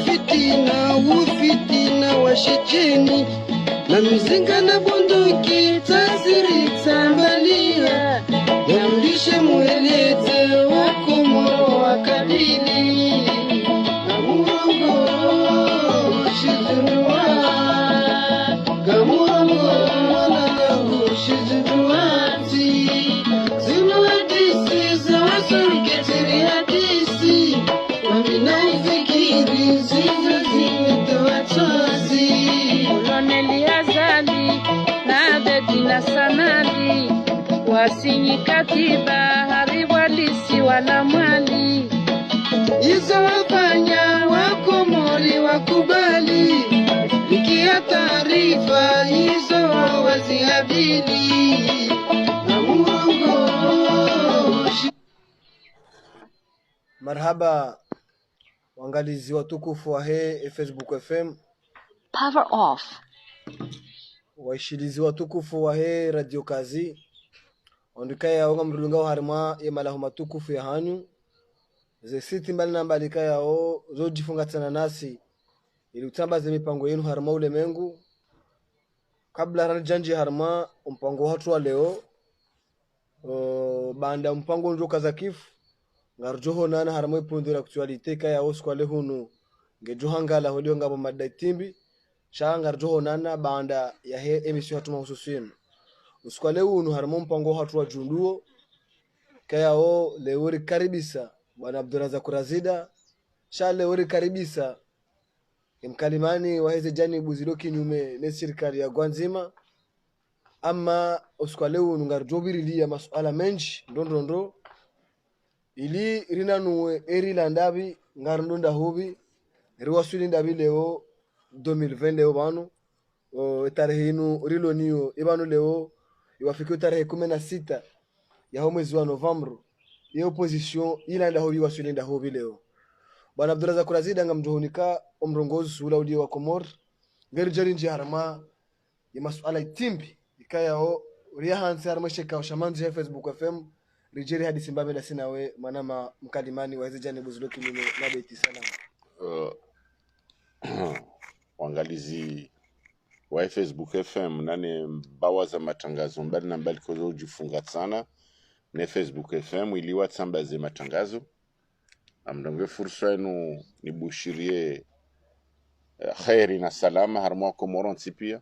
Fitina ufitina washicheni na mizinga na bunduki tasiri tambalia namlishe mueleze wakomoro wakadili na murongo shizurua kamurongo mwanangu shizuruati zinuadisi za wasuriketiri hadisi waminaifikiri na sanali wasinyi katiba hariwalisi wala mali hizo wafanya wakomori wakubali ikia taarifa hizo wazihabili na muongo. Marhaba waangalizi watukufu wa Facebook FM. Power off. Waishilizi watukufu wa Radio Kazi ondikaya onga mrulunga harima ya malahu matukufu ya hanyu ze siti mbali na mbali kaya o zo jifunga tena nasi ili utambaze mipango yenu harima ule mengu kabla ranjanji harima mpango hatu wa leo banda mpango njo kazakifu ngarjoho nana harima ipundura actualite kaya o skwale hunu ngejohangala holio ngabo madaitimbi shangar joho nana banda ya emission hatuma hususin usikwale unu harimo mpango hatu wa junduo kaya o leuri karibisa bwana Abdurazak Razida sha leuri karibisa mkalimani wa hizi janibu zilo kinyume ne serikali ya Gwanzima ama usikwale unu ngarjobiri ya masuala menshi ndondondo ili rinanue eri landabi ngarndunda hubi riwasuli ndabi leo 2020 leo bano tarehe inu rilo niyo ibano leo iwafikia tarehe 16 ya mwezi wa November ya opposition ilanda hobi wasulinda hobi leo bwana Abdurazak Razida ngamjohonika omrongozi sula uli wa Komor ngeri jari nji harama ya masuala itimbi ikaya ho ria hansi harama sheka shamanzi ya Facebook FM rijeri hadi simbabe la sinawe manama mkalimani wa hizo janibu ziloki mime na beti salama. Waangalizi wa Facebook FM nane mbawa za matangazo mbali na mbali kozo ujifunga sana ne Facebook FM ili watsambaze matangazo amdange fursa enu nibushirie khairi na salama harmo Komoro pia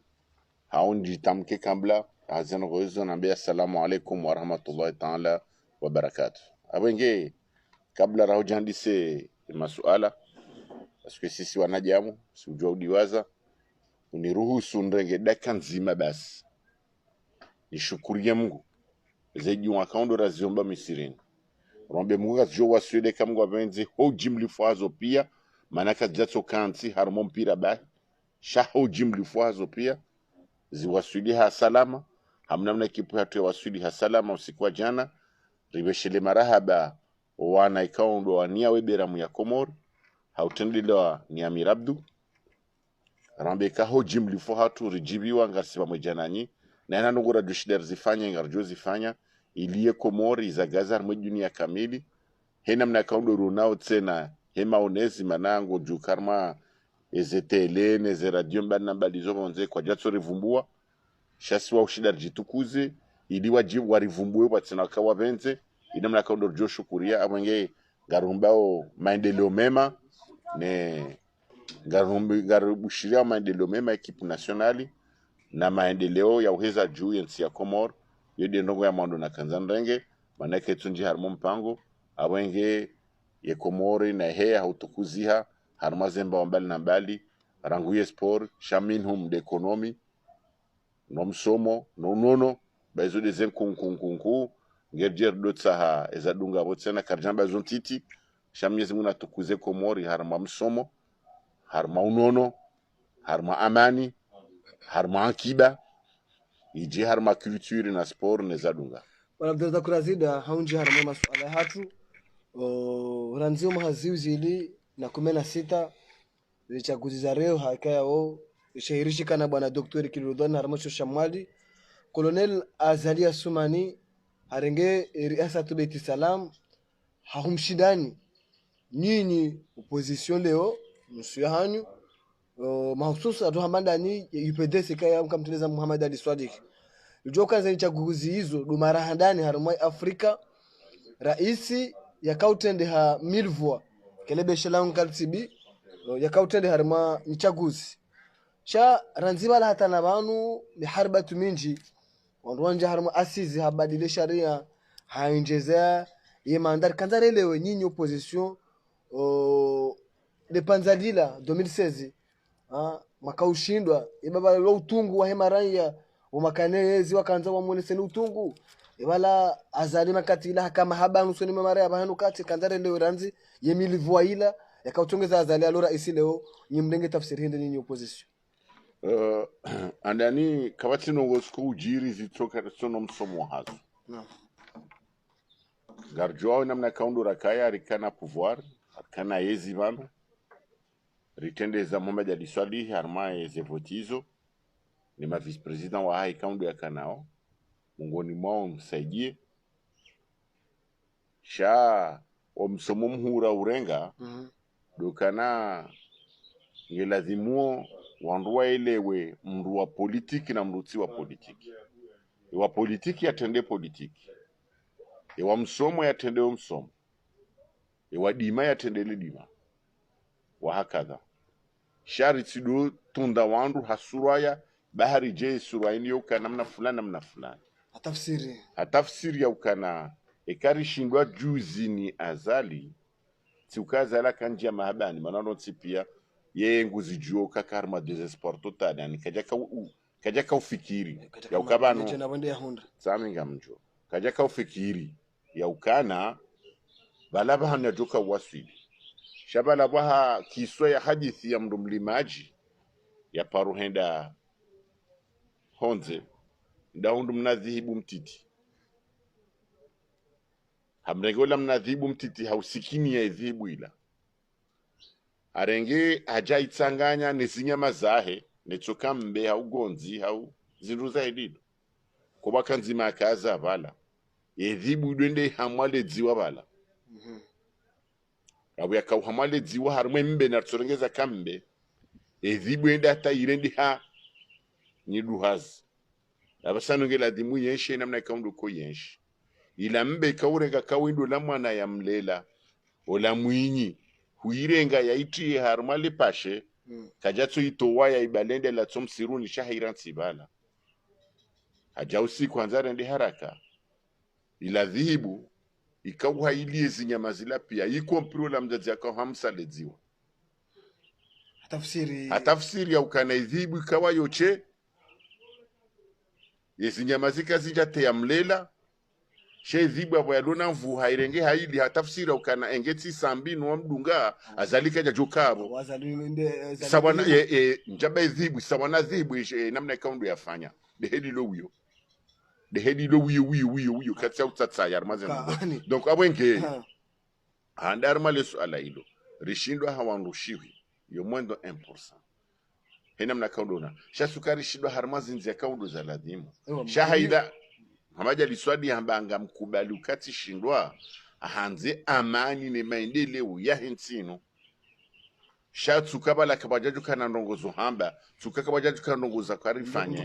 haundi tamke kambla hazana gozo nambia assalamu alaikum wa rahmatullahi ta'ala wa barakatuh abenge kabla rahujandise masuala parce sisi wanajamu sijua udiwaza uniruhusu ndenge dakika nzima basi nishukurie Mungu zaidi wakaondo raziomba misirini rombe Mungu azjo waswede kama wabenzi ho jimli fwazo pia manaka jatso kanti harmo mpira ba sha ho jimli fwazo pia ziwaswidi ha salama hamnamna kipu hatu waswidi ha salama usiku wa jana ribeshele marahaba wana ikaondo wania weberamu ya Komoro hautendelewa ni Amir Abdu rambe ka ho jimli fo hatu rijibiwa ngarsiba mwejananyi na yana ngora dushidar zifanya ngarjo zifanya iliye Komori za gazar mwejunia kamili hena mna kaundo runao tena hema onezi manango jukarma ezetelene ze radio mbana mbalizo bonze kwa jatso rivumbua shasiwa ushidar jitukuze ili wajibu warivumbue watsina kawa benze ina mna kaundo joshu kuria abenge garumbao maendeleo mema ne garubushiria maendeleo mema ekipu nationali na maendeleo ya uheza juu ya nsi ya Komoro yodi ndongo ya mando na kanzandenge manake tunji harmo mpango abenge ye Komori na hea hautukuziha harma zemba wambali na mbali ranguye sport shaminhum de ekonomi no msomo no nono baizo dezen kunkunkunku ngerjer dotsaha ezadunga botsena karjamba zontiti shamyezi muna tukuze komori harma msomo harma unono harma amani harma akiba ije harma culture na sport nezadunga wala mdada kurazida haunji harma masuala hatu ranzio mahaziu zili na 16 zichaguzi za leo hakaya wao shahirishika na bwana Dr. Kiludhan Harmasho Shamwali Colonel Azalia Sumani harenge riasatu Beit Salam hahumshindani nyinyi opposition leo msuya hanyu mahususa atu hamandani UPDC kaya mkamteleza Muhammad Ali Swadik joka za chaguzi hizo dumara handani harumai Afrika raisi yakautende ha milvua kelebe shelang kaltibi yakautende haruma nchaguzi sha ranziba la hata na banu biharbatu minji wanja haruma asizi habadile sharia hainjeza yemandar kanzare lewe nyinyi opposition de Panzalila 2016 makaushindwa ibaba lo utungu wa hemaraya umakanezi wakanza wa muoneseni utungu ibala azali makatila kama haba nusoni mamara abahanu kati kanzare leo ranzi yemilivwa ila yakautongeza azali alora isi leo nyimdenge tafsiri hindi nyinyi opposition andani kabati nongosku ujiri zitoka sono msomo hazo garjoa namna kaundo rakaya rikana pouvoir kana yezi vano ritende za Mohamed Ali Swali harma yeze votizo ni ma vice president wa hai kaundo ya kanao mungoni mwao msaidie sha omsomo mhura urenga dokana ngelazimuo wanduwa elewe mru wa politiki na mruti wa politiki wa politiki yatende politiki wa msomo yatende msomo wa dima yatende dima wa hakadha shari tido tunda wandu hasuraya bahari je surayini yoka namna fulani atafsiri ya ukana ekari shindwa juzi ni azali tiukazala kanjia mahabani manano tipia ye nguzi juo kakarma desespoir total yani kajaka ufikiri ya ukabano saminga mjo kajaka ufikiri ya ukana balaba hana joka wasili shabala baha kiswa ya hadithi ya mndo mlimaji ya paruhenda honze ndaundu mnadhihibu mtiti hamrengola mnadhihibu mtiti hausikini ya idhibu ila arenge hajaitsanganya nezinyama zahe netsoka mbe haugonzi hau zinduza edido kuba kanzima akaza vala edhibu dwende hamwale dziwa vala abu yakau hamwale dziwa harumwe mbe na tsorengeza kambe edhibu ende hata irendi ha niduhaz abasanu ngela dimu yenshe namna kaundu ko yenshe ila mbe kaurenga kawindo la mwana ya mlela ola mwinyi huirenga ya iti harumale pashe kajatso itowa ya ibalende la tsomsiruni shahiransi bala hajausi kwanza rende haraka ila dhihibu ikawa ilie zinyama zila pia ikompiro la mzazi yako hamsa ledziwa hatafsiri ya ukana dhihibu ikawa yoche yezinyama zika zijate ya mlela she dhibu abo yalona mvu hairenge haili hatafsiri ya ukana engeti sambinu wa mdunga azalika jajokabo sawana njaba dhihibu sawana dhihibu namna ikaundu yafanya dehedi lo wiyo katsa utsatsa yarmaze donc abwenge handar malesu ala ilo rishindo hawanrushiwi yo mwendo 1% hena mna kaudona sha sukari shindo harmazi nzi kaundo za ladhimu sha haida hamaja liswadi hambanga mkubali ukati shindwa ahanze amani ne maendeleo ya hensino sha tsukabala kabajaju kana ndongozo hamba tsukakabajaju kana ndongoza karifanye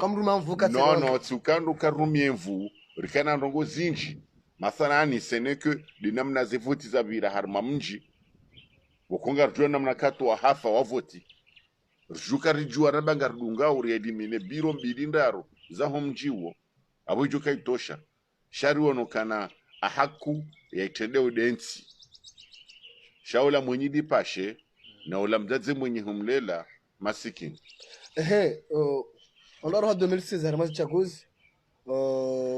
no tsukando karumie mvu rikana ndongo zinji mathalani seneke dinamna zevoti za vira harma mji wakonga rjua namna kato wa hafa wa voti rjuka rijua rabanga rdunga uri biro mbidindaro za homjiwo abo joka itosha shari wono kana ahaku ya itendeo densi shaula mwenye dipashe na ula mdadze mwenye humlela masikini ondoro 2016 harma chaguzi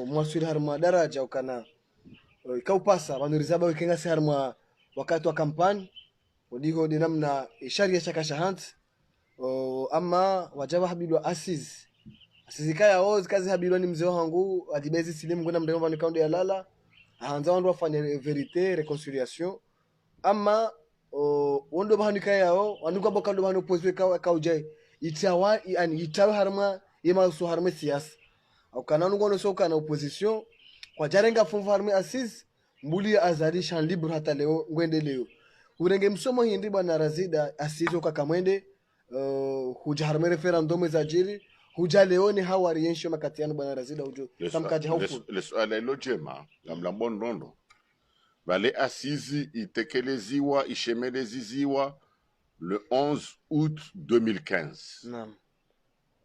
mwaswili harma daraja ukana ikaupasa wanurizaba wikenga si harma wakati wa kampani odiho dinamna isharia chakasha hanti ama wajaba habilwa asizi kaya oz kazi habilwa ni mzee wangu adibezi silimu ngona mdemo kaundi ya lala hanza wandu wafanya verite reconciliation ama wondo bahani kaya wanuka bokando bahani opozwe kaujai itawa yani itawa harma yema so harma siasa au kana ngono so kana opposition kwa jarenga funfu harma asizi mbuli azali champ libre hata leo ngwende leo urenge msomo hindi bwana Razida asizo kakamwende huja harma referendum za jiri huja leoni hawari yensho makatiano bwana Razida hujo tamkaje haufu le swala lo jema ngamla bondondo vale asizi itekeleziwa ishemeleziwa le 11 août 2015 naam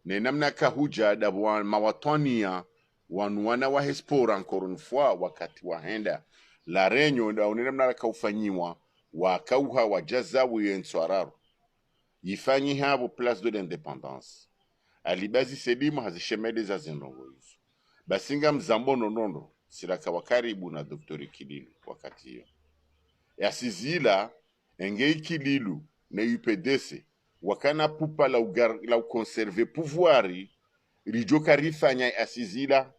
ne namna kahuja dabwa mawatania wanuana wa hespora encore une fois wakati wahenda la renyo da unamna kaufanyiwa wakauha wajaza wiyenswararo yifanyi habo place de l'indépendance alibazi selimu hazishemeleza zinongo hizo basinga mzambono nondo silaka wakaribu na Dr. Kililu wakati hiyo yasizila engei Kililu na UPDC wakana pupa la conserver pouvoiri rijoka rifanya asizila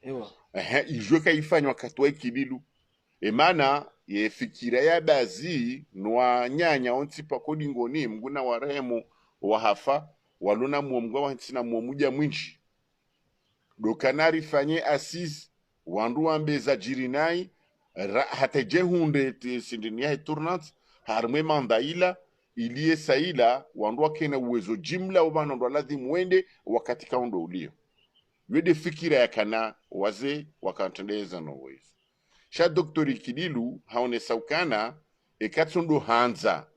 ewa ijoka ifanya wakati wa Kililu emana yefikira ya bazi nwa nyanya ontipa kodingoni mguna waremo wahafa walona muomgwa wantina muomuja mwinji dokanari fanye asiz wandu wambeza jirinai hata jehunde sindinia tournante harme mandaila ilie saila wandu wakena uwezo jimla ubana ndo lazima muende wakati kaundo ulio wede fikira ya kana waze wakantendeleza no wezo sha Dr. Kililu haone saukana ekatsondo hanza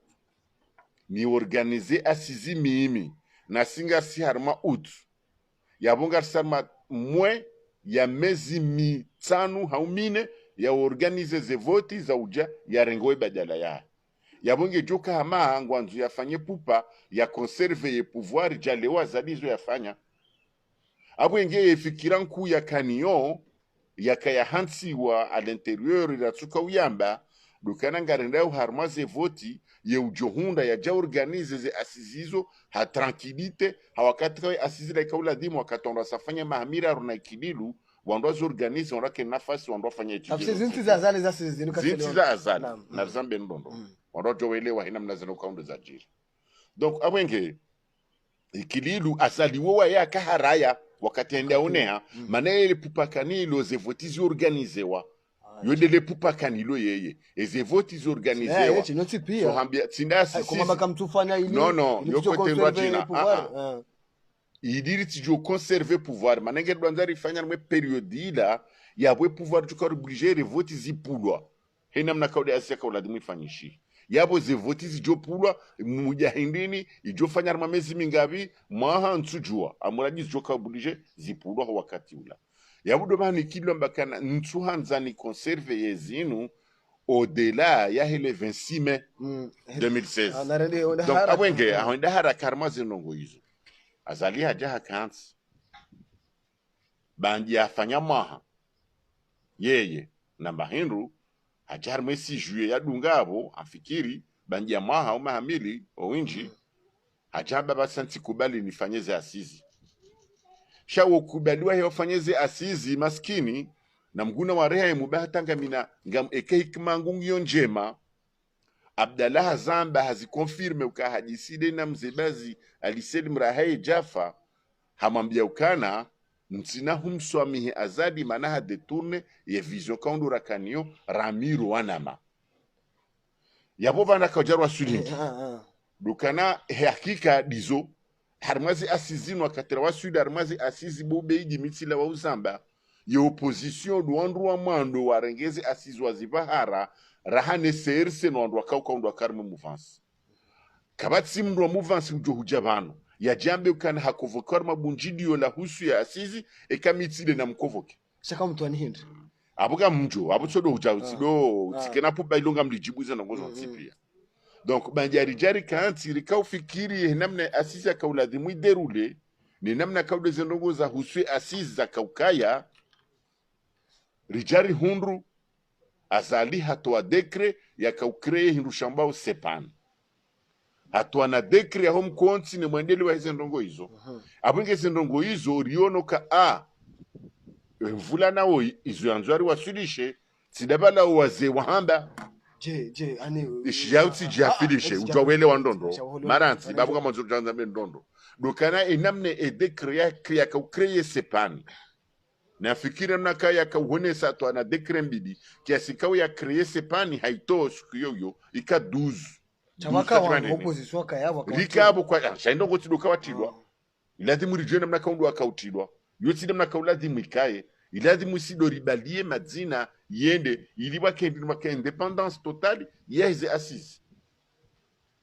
ni organize asizi mimi na singa si harma ut yabonga sarma mwe ya mezi mitanu haumine ya organize ze voti za uja ya rengoe badala ya yabonge joka hama ngwanzu yafanye pupa ya conserve ye pouvoir jalewa zalizo yafanya abo nge yefikira nku ya kaniyo ya kaya hansi wa à l'intérieur ya tsuka uyamba dukana ngarenda harma ze voti ye ujohunda ya ja organize ze asizizo ha tranquillite ha wakati kwa asizila ikaula dimu wakati wando safanya mahamira runa Kililu wando organize wando ke nafasi wando fanya etudio zinti za azali za asizi zinti za azali na zambe ndondo wando joelewa hina mnazana ukaundo za jiri donc abwenge Kililu asaliwa ya kaharaya wakati enda unea manele pupakanilo ze votizi organizewa yodele pupakanilo yeye eze votizi organizewa so hambia tinda sisi kuma makamtufanya ili no yokote rwajina idiri tijo conserver pouvoir manenge dwanzari fanya mwe periode ila ya bwe pouvoir tukar obliger votizi pulwa hena mna kaude asia kaula dimu fanyishi yabo ze votizi jo pulwa mujahindini ijo fanya mamezi mingabi mwaha nsujua amuraji jo ka obliger zipulwa wakati ula yabudo bani kilo mbakana ntsuhanza ni conserve yezinu au-delà ya hele 26 mai 2016 donc abwenge ahonda haraka harma zinongo hizo azali haja hakansi bandi afanya maha yeye na mahindu hajar mesi juye ya dungabo afikiri bandi ya maha au mahamili owinji hajaba basanti kubali nifanyeze asizi shawo kubaliwa yofanyeze asizi maskini na mguna wa reha mubahatanga mina ngam ekeikimangungiyo njema Abdallah Zamba hazikonfirme uka hadiside na mzebazi aliselim rahaye Jafa hamambia ukana ntina humswamihe azadi manaha detourne ye vision kaundo rakanio Ramiro wanama yabo bana kajarwa sulingi dukana hakika dizo harmazi asizino wakatera wa sud harmazi asizi bobeiji mitila wa uzamba ye opposition duandru wa mando warengeze asizi wa zibahara rahane serse no andwa kauka ndo karmu mouvance kabatsi mndo mouvance ujo hujabano ya jambe ukana hakovokar mabunjidio la husu ya asizi ekamitile na mkovoke shaka mtu anihindi abuga mjo abutsodo hujautsido tsikena pupa ilonga mlijibuza na ngozo tsipia donc banjari jari kanti rikau fikiri namna asizi akauladimu déroulé ni namna kaude zendongo za huswe asizi za kaukaya rijari hundru azali hatoa dekre ya kaukreye hindu shambao sepan hatoa na dekre ya home konti ni mwendeli wa zendongo hizo abwenge zendongo hizo riono ka mvula nao izo yanzwari wasulishe sidabala waze wahamba ani ishiyauti jiafilishe ujawele wa ndondo maranti babu kama nzuru janza ndondo dokana inamne edekre ya kaukreye sepan na fikiri mnaka ya kauhone sato ana dekre mbidi kiasi kau ya kreye sepani haito siku yoyo ika 12 chamaka wa opposition kayabo rikabo kwa shaindo goti dokawa tidwa ilazimu rijene mnaka undu akautilwa yoti mnaka ulazimu ikaye ilazimu sido ribalie madzina yende iliba kendi maka independence totale yeze assise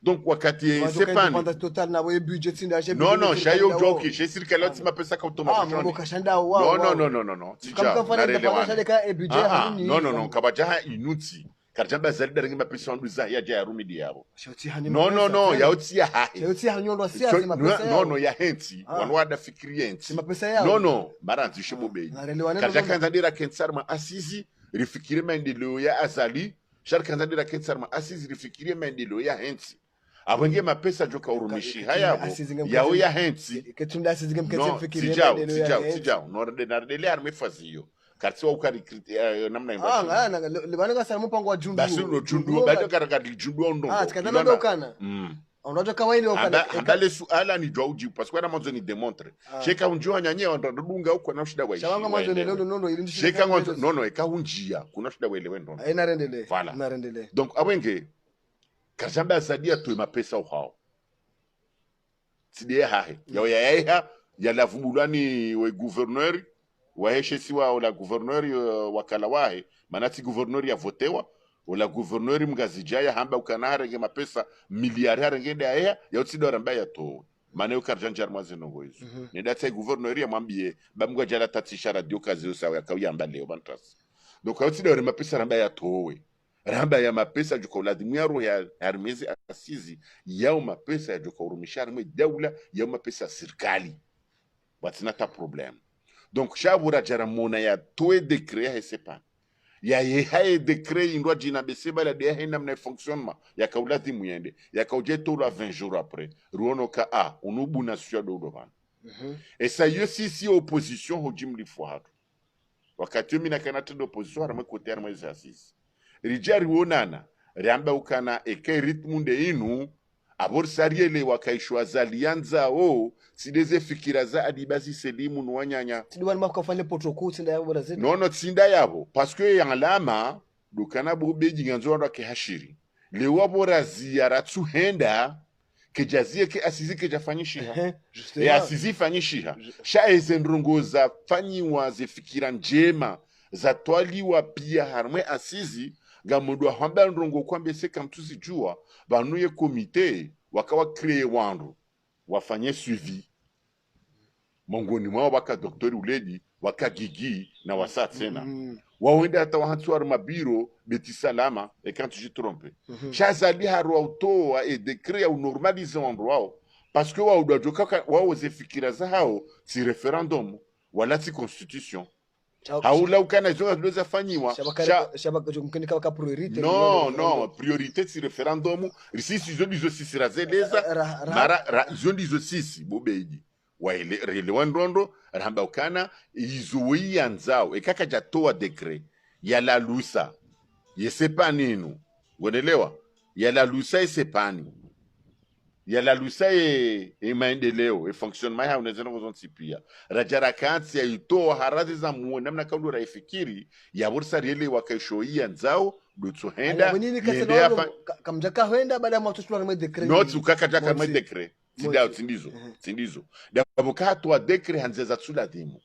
donc wakati sepani total na we budget sinda je non shayo joki je sirikala tima pesa ka automatique no no kabajaha inuti karjamba zalida ringi mapesa wandu za ya ja rumi diabo no ya uti ya ha hanyondo sia mapesa no ya henti wanwada fikirienti no maranti shibobe karjaka nzandira kensarma asizi rifikire maendeleo ya azali sharka nzandira kensarma asizi rifikire maendeleo ya henti abenge mapesa joka urumishi hayabo yao ya henti ketunda asizinge mkete fikiri tijao no nardele armefaziyo kartiwa ukari namna imba libana sana mpango wa jundu basi no jundu bado karaka jundu ndo tikana ndo kana unajua kawaida wakana ambale suala ni jauji parce que na mwanzo ni démontre sheka unjua nyanye ndadunga huko na shida wa shawanga mwanzo ni nono ili sheka mwanzo nono ekahunjia kuna shida wa elewe ndo narendele donc abenge karjamba sadia tu mapesa uhao sidie hahe ya la vumbulani we gouverneur wa heshesi wa la gouverneur wakala wahe manati gouverneur ya votewa wala gouverneur mgazijaya hamba ukanare nge mapesa miliari ngende ya utsidora mbaya to maana ukarjanja armazeno hizo ni data gouverneur ya mwambie bamgwa jala tatisha radio kazi usawa yakawiyamba leo bantas donc utsidora mapesa rambaya towe ramba ya mapesa juko lazima yaro ya armezi asizi yao mapesa ya juko urumisha arme daula yao mapesa serikali watina ta problem donc shabura jara mona ya toe decret ya sepa ya ye decret indwa jina beseba la de haina mna fonctionnement ya kaulati muyende ya kaujeto la 20 jours après ruono ka unubu na sio do bana et ça yo si opposition hojimli fuhatu wakati mimi na kanata d'opposition arme côté arme exercice rijari wonana riamba ukana eke ritmunde inu abor sariele wakaishwa zalianza sideze fikira za adibasi selimu nwanyanya tidwan makafanya protocol tinda yabo brazil no tinda yabo parce que yanglama dukana bobeji nganzo ndo ke hashiri le wabora ziara tuhenda ke jazie ke asizi ke jafanyishiha ya asizi fanyishiha sha ezendrongoza fanyiwa zifikira njema za twaliwa pia harmwe asizi gamudu hamba ndrongo kwambe se kamtuzi jua banuye komite wakawa kreye wandu wafanye suivi mongoni mwa waka doktori uledi waka gigi na wasatsena wawenda hata wahantuar mabiro beti salama et quand je trompe chazali haro autoa et décret ou normaliser endroit parce que wa udojoka wa zefikira za hao si referendum wala si constitution haula ukana zoga zoza fanyiwa shabaka jumkeni ka priorité no priorité si referendum sisi zo sisi razeleza mara zo sisi bobeji wa ile relewandondo ramba ukana izuwi yanzao ekaka jatoa decret ya la lusa yesepaninu unaelewa ya la lusa yesepani ya la lusa maendeleo fonctionnement ya unaweza kuzonsipia rajara kansi ya ito harazi za muone namna kaulu raifikiri ya bursa riele wakaishoia nzao dutuhenda yende kamjaka hoenda baada ya matoshwa na decret not ukaka jaka ma decret tidao tindizo daboka to decret hanzeza tsula dimu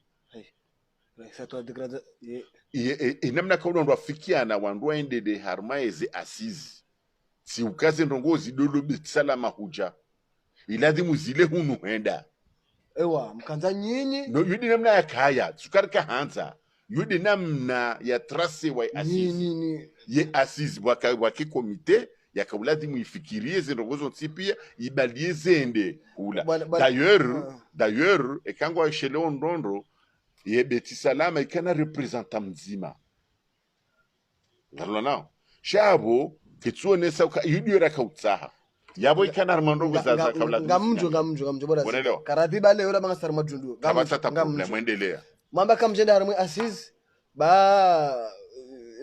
sa to decret namna kaulu ndo afikia na wandu ende de harmaeze asizi si ukaze ndongozi dolo bitsalama huja iladimu zile hunu henda ewa mkanza nyinyi no yudi namna ya kaya sukarika hanza yudi namna ya trace wa asisi ye asisi waki komite yakaulazimu ifikirie zirongozo nsipia ibalie zende ula Bwana- d'ailleurs ekangwa ishelewa ndondo ye Beti Salama ikana representa mzima ngalona nao shabo kitsuonesa yudiora kautsaha yabo ikana armando kuzaza kaula ngamjo bora Unaelewa? karatiba leo la bangasar majundu kama tata problem endelea mamba kamjenda harmwe asis ba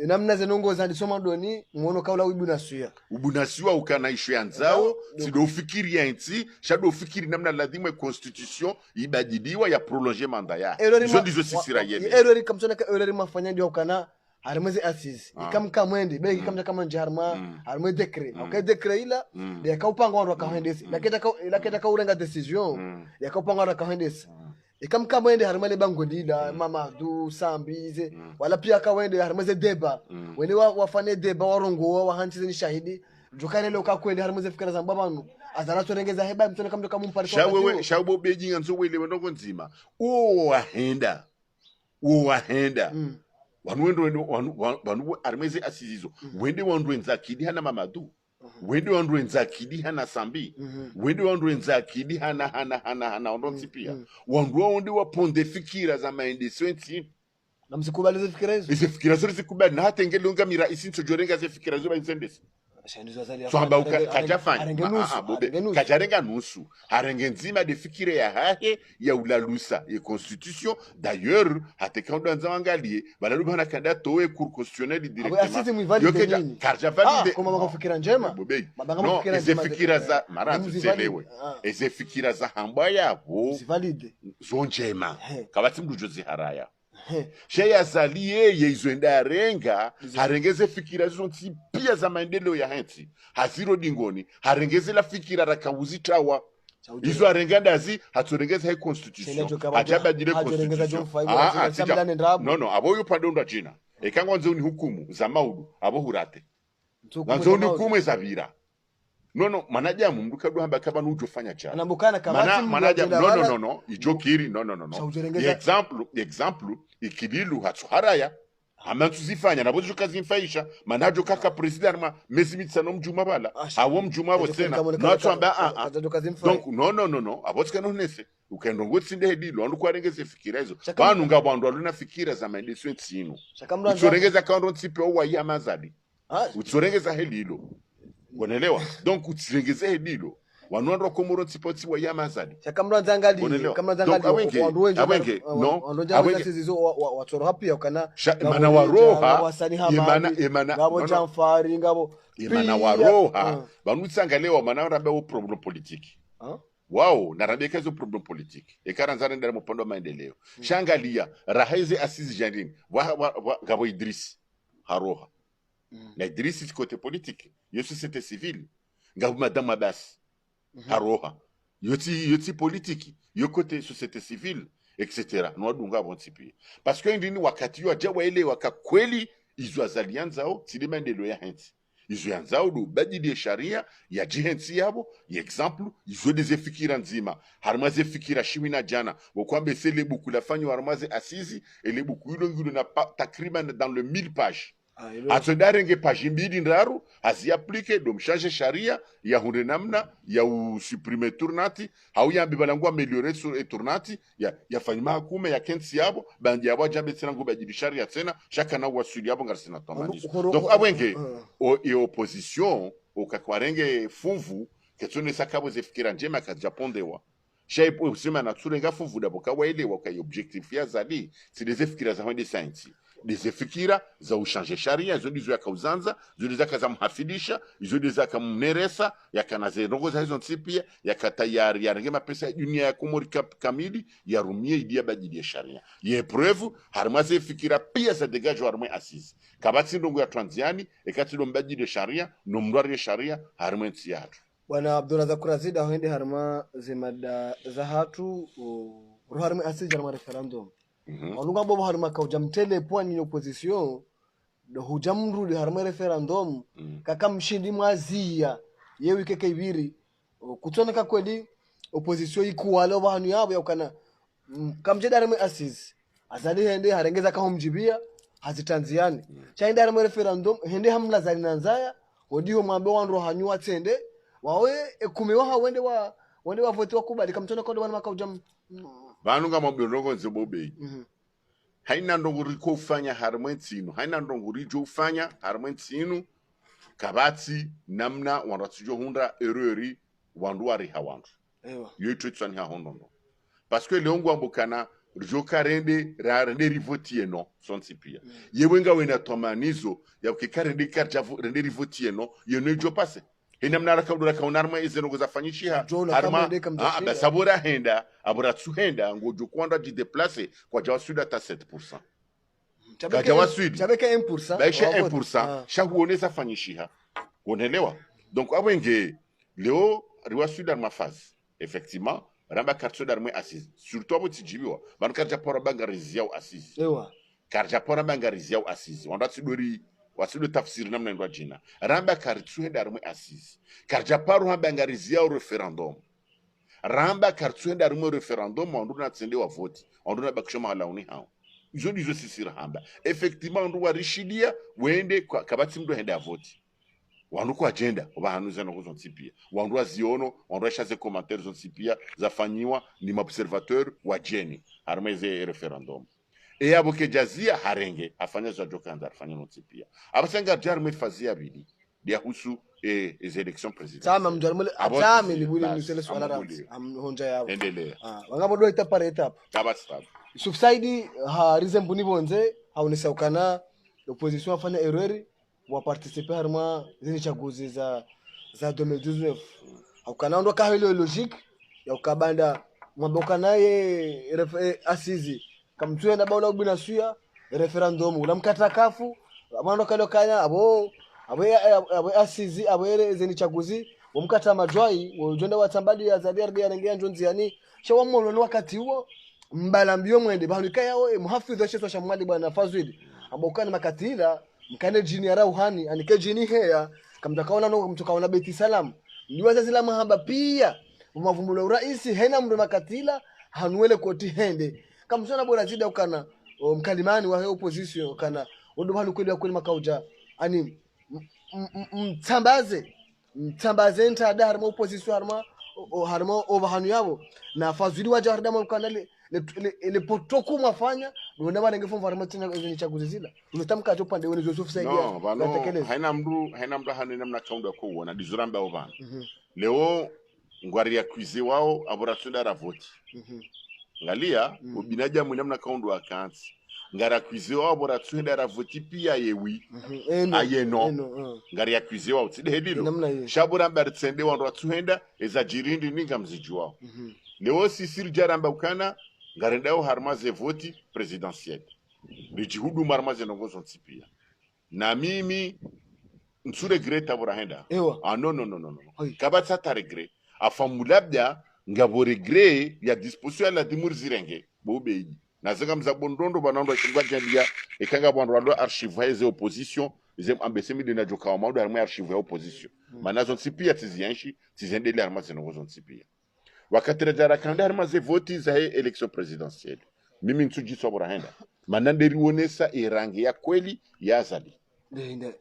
namna zenongoza ndisoma doni muono kaula ubunasuya ubunasiwa ukana ishu ya nzao sido ufikiri ya nchi shado ufikiri namna lazima constitution ibadiliwa ya prolonger manda ya hizo ndizo sisi raia erori kamsona ka erori mafanyaji ukana harmwe asis ikamka mwende be ikamja kama nje harmwe decret okay decret ila ya kaupanga wandu akahendesi laketa ka urenga decision ya kaupanga wandu akahendesi ikamka mwende harmale bango ndila mama du sambize wala pia kawende harmaze deba wene wafane deba warongo wa hanchize ni shahidi jukane leo kakwende harmaze fikira za babanu azara torengeza heba mtone kamdo kamumpari shawo beijing nzo wele ndongo nzima wahenda wanu harmaze asizizo wende wandu enzakidi hana mamadu wende wandu enzakidi hana sambi wende wandu enzakidi hana ondonsi pia wandu waonde waponde fikira za maendeleo nti na msikubali hizo fikira hizo hizo fikira zote zikubali na hata ingelunga mira isinto jorenga ze fikira zo baizendesi so amba kachafanya kacharenga nusu harenge nzima de fikire ya hahe ya ulalusa ya constitution d'ailleurs hata kando anzaangalie balalu bana kanda towe cour constitutionnelle directement yokeja karja valide kama mako fikira njema no eze fikira za maranzi zelewe eze fikira za hamba yabo valide zo njema kabati mdujo ziharaya sheya zalie yeizwenda renga harengeze fikira zizo pia za maendeleo ya henti haziro dingoni harengeze la fikira rakawuzitawa izo arenga ndazi hatorengeza hai constitution hajabadile constitution no abo yupande unda jina ekangwa nzo ni hukumu za maudu abo hurate nzo ni hukumu ezabira no manajamu mduka duhamba kaba nujofanya cha anambukana kabati manajamu no ijokiri no example ikibilu hatsuharaya amantu zifanya nabo kazi mfaisha manajo kaka president ma mezi mitsano mjuma bala awo mjuma abo tena natsu amba donc no abotsika no nese ukendo ngotsinde hedilo andu kwarengeze fikira hizo banu ngabandu aluna fikira za maendeleo tsino utsorengeza kaondo tsipe owa yamazadi utsorengeza helilo unaelewa donc utsirengeze hedilo wanwandwa komoro tsipotsi wa yamazadi chakamranza angali wandu wengi no sizizo watoro hapi yakana mana waroha ngabo jamfari ngabo mana waroha banutsangaleo mana rambe o problem politique wao narabeka hizo problem politique ekaranzana ndara mupando maendeleo shangalia rahaize asizi jandini ngabo Idris haroha na Idris c'est côté politique yo société civile ngabo madame Abbas haroha yoti politique yo côté société civile etc nwadunga bontipi parce que ndini wakati yo ajawa ile wakakweli izo azalianza o tili maendeleo ya henti izo yanzao do badili sharia ya jihensi yabo ya example izo dezefikira nzima harmaze fikira shimina jana wakwambe sele buku la fanyo harmaze asizi ele buku yilo na takriban dans le 1000 pages atsodarenge page mbili ndaru aziaplike do mshaje sharia ya hunde namna ya usuprime tournati au yambi balangwa améliorer sur tournati ya fanyima hukume ya kensi yabo bandi yabo jambe tsena ngo badili sharia tena chaka na wasuli yabo ngarsina tamani donc abwenge e opposition ukakwarenge fuvu ketsone sakabo zefikira njema ka japondewa shaipo usema na tsurenga fuvu dabo kawaelewa ka objectif ya zali c'est des fikira za hande science des fikira za ushanje sharia zo ndizo yakauzanza zo ndizo yakazamhafidisha zo ndizo yakamneresa yakanaze rongo za hizo nsipia yakatayari yarengema pesa dunia ya komori kamili ya rumie idia badili ya sharia ye preuve harmaze fikira pia za dégage harmwe assise kabati ndongo ya Tanzania ekati ndo badili ya sharia no mndwari ya sharia harmwe nsiyatu bwana Abdullah Kurazida hoende harma zimada za hatu harmwe assise harma referendum wanunga bobo harima kaujamtele pwani opposition do hujamrudi harima referendum kaka mshindi mwazia yewe keke ibiri kutoneka kweli opposition ikuwale abantu yabo yakana kamjeda harima assise azali hende harengeza ka homjibia hazitanziani chaenda harima referendum hende hamla zali nanzaya Hodiho mwambe wanro hanyua tende wawe ekumewa hawende wa vote wakubali kamtona kwa wana makauja vanu nga mabondongo nzebobe haina ndonguri ko ufanya harmwentinu haina ndonguri jo ufanya harmwentinu kabati namna wanatujo hunda errori wandu wari hawandu ewa yo twitsani ha hondondo parce que leongo ambokana jo karende rende rivotie no sonsipia yewenga wena tomanizo ya kikarende karja rende rivotie no yeno jo passe hina mnara kaudura kaunarma izeno kuzafanyishia harma basabura henda abura tsuhenda ngojo kwanda di déplacer kwa jawa suda ta 7%. Kajawa Sud chabeka 1%. Baisha 1%. Shahuoneza fanyishia. Unaelewa? Donc awenge leo riwa Sud arma phase. Effectivement, ramba kartso darme assise. Surtout abo tijibiwa. Ban karja pora bangarizia au assise. Ewa. Karja pora bangarizia au assise. Wanda tsidori wasido tafsiri namna ndo jina. Ramba kartso darme assise. Karja paro bangarizia au referendum. Ramba kartso darme referendum wandu na tsende wa vote. Wandu na bakshoma launi hao. Izo sisira hamba. Effectivement ndo warishidia wende kabati mdo hende vote. Wandu kwa agenda obahanuza no kuzontipia. Wandu aziono, wandu ashaze commentaires zontipia zafanyiwa ni observateur wa jeni armeze referendum. E aboke jazia harenge afanya za jokanda afanya nontipia. Abasenga jarme fazia bidi dia husu les élections présidentielles. Sama mjarmule atame libuli nisele swala rati honja yao. Endelea. Wangabo do etapa par etapa. Tabastab. Sufsaidi ha rizembuni bonze haunisa ukana opposition afanya erreur wa participer harma zini chaguzi za 2019 haukana ndo kahilo logique ya ukabanda mwaboka naye asizi kamtue na baula ubina suya referendum ulamkata kafu amando kalo kanya abo asizi abo zini chaguzi umkata majwai ujonda watambadi ya zadia yanengea njonzi yani shawamono wakati huo mbalambio mwende bahanika yao muhafidho sheso shamwali bwana Fazwidi ambokana makatila mkane jini ya rauhani anike jini heya kamtakaona no mtukaona beti salam niwaza zila mahamba pia mavumulo uraisi hena mndo makatila hanuele koti hende kamsona bora zida ukana mkalimani wa opposition kana ndo balu kweli makauja ani mtambaze ntada harma opposition harma obahanu yabo na Fazwidi waja hardama ukana le potoku mafanya ndio bana ngefumva ramatina ni chaguzi zila umetamka upande wenu Joseph saidia no bano haina mru hani namna kaunda ko wona dizuramba obana leo ngwari ya kwize wao aborasunda ra vote ngalia ubinaja namna kaunda akansi ngara kwize wao aborasunda ra vote pia yewi ayeno ngari ya kwize wao tide hedilo shabura mbartsende wandwa tuhenda ezajirindi ninga mzijwa leo sisir jaramba ukana ngarendao harmaze voti presidentiel rijihudu marmaze nongozo nsipia na mimi nsure greta borahenda no kabatsa ta regret afamulabda ngabo regret ya disposition la dimur zirenge bobeyi nazanga mzabondondo banando kingwa jandia ekanga bwando archive haize opposition zem ambesemi de najoka wa maudo arme archive ya opposition manazo nsipia tizianshi tizendele armaze nongozo nsipia wakati rajara kanda harmaze voti za election presidentielle mimi nsuji sobora henda manande riwonesa irange ya kweli ya azali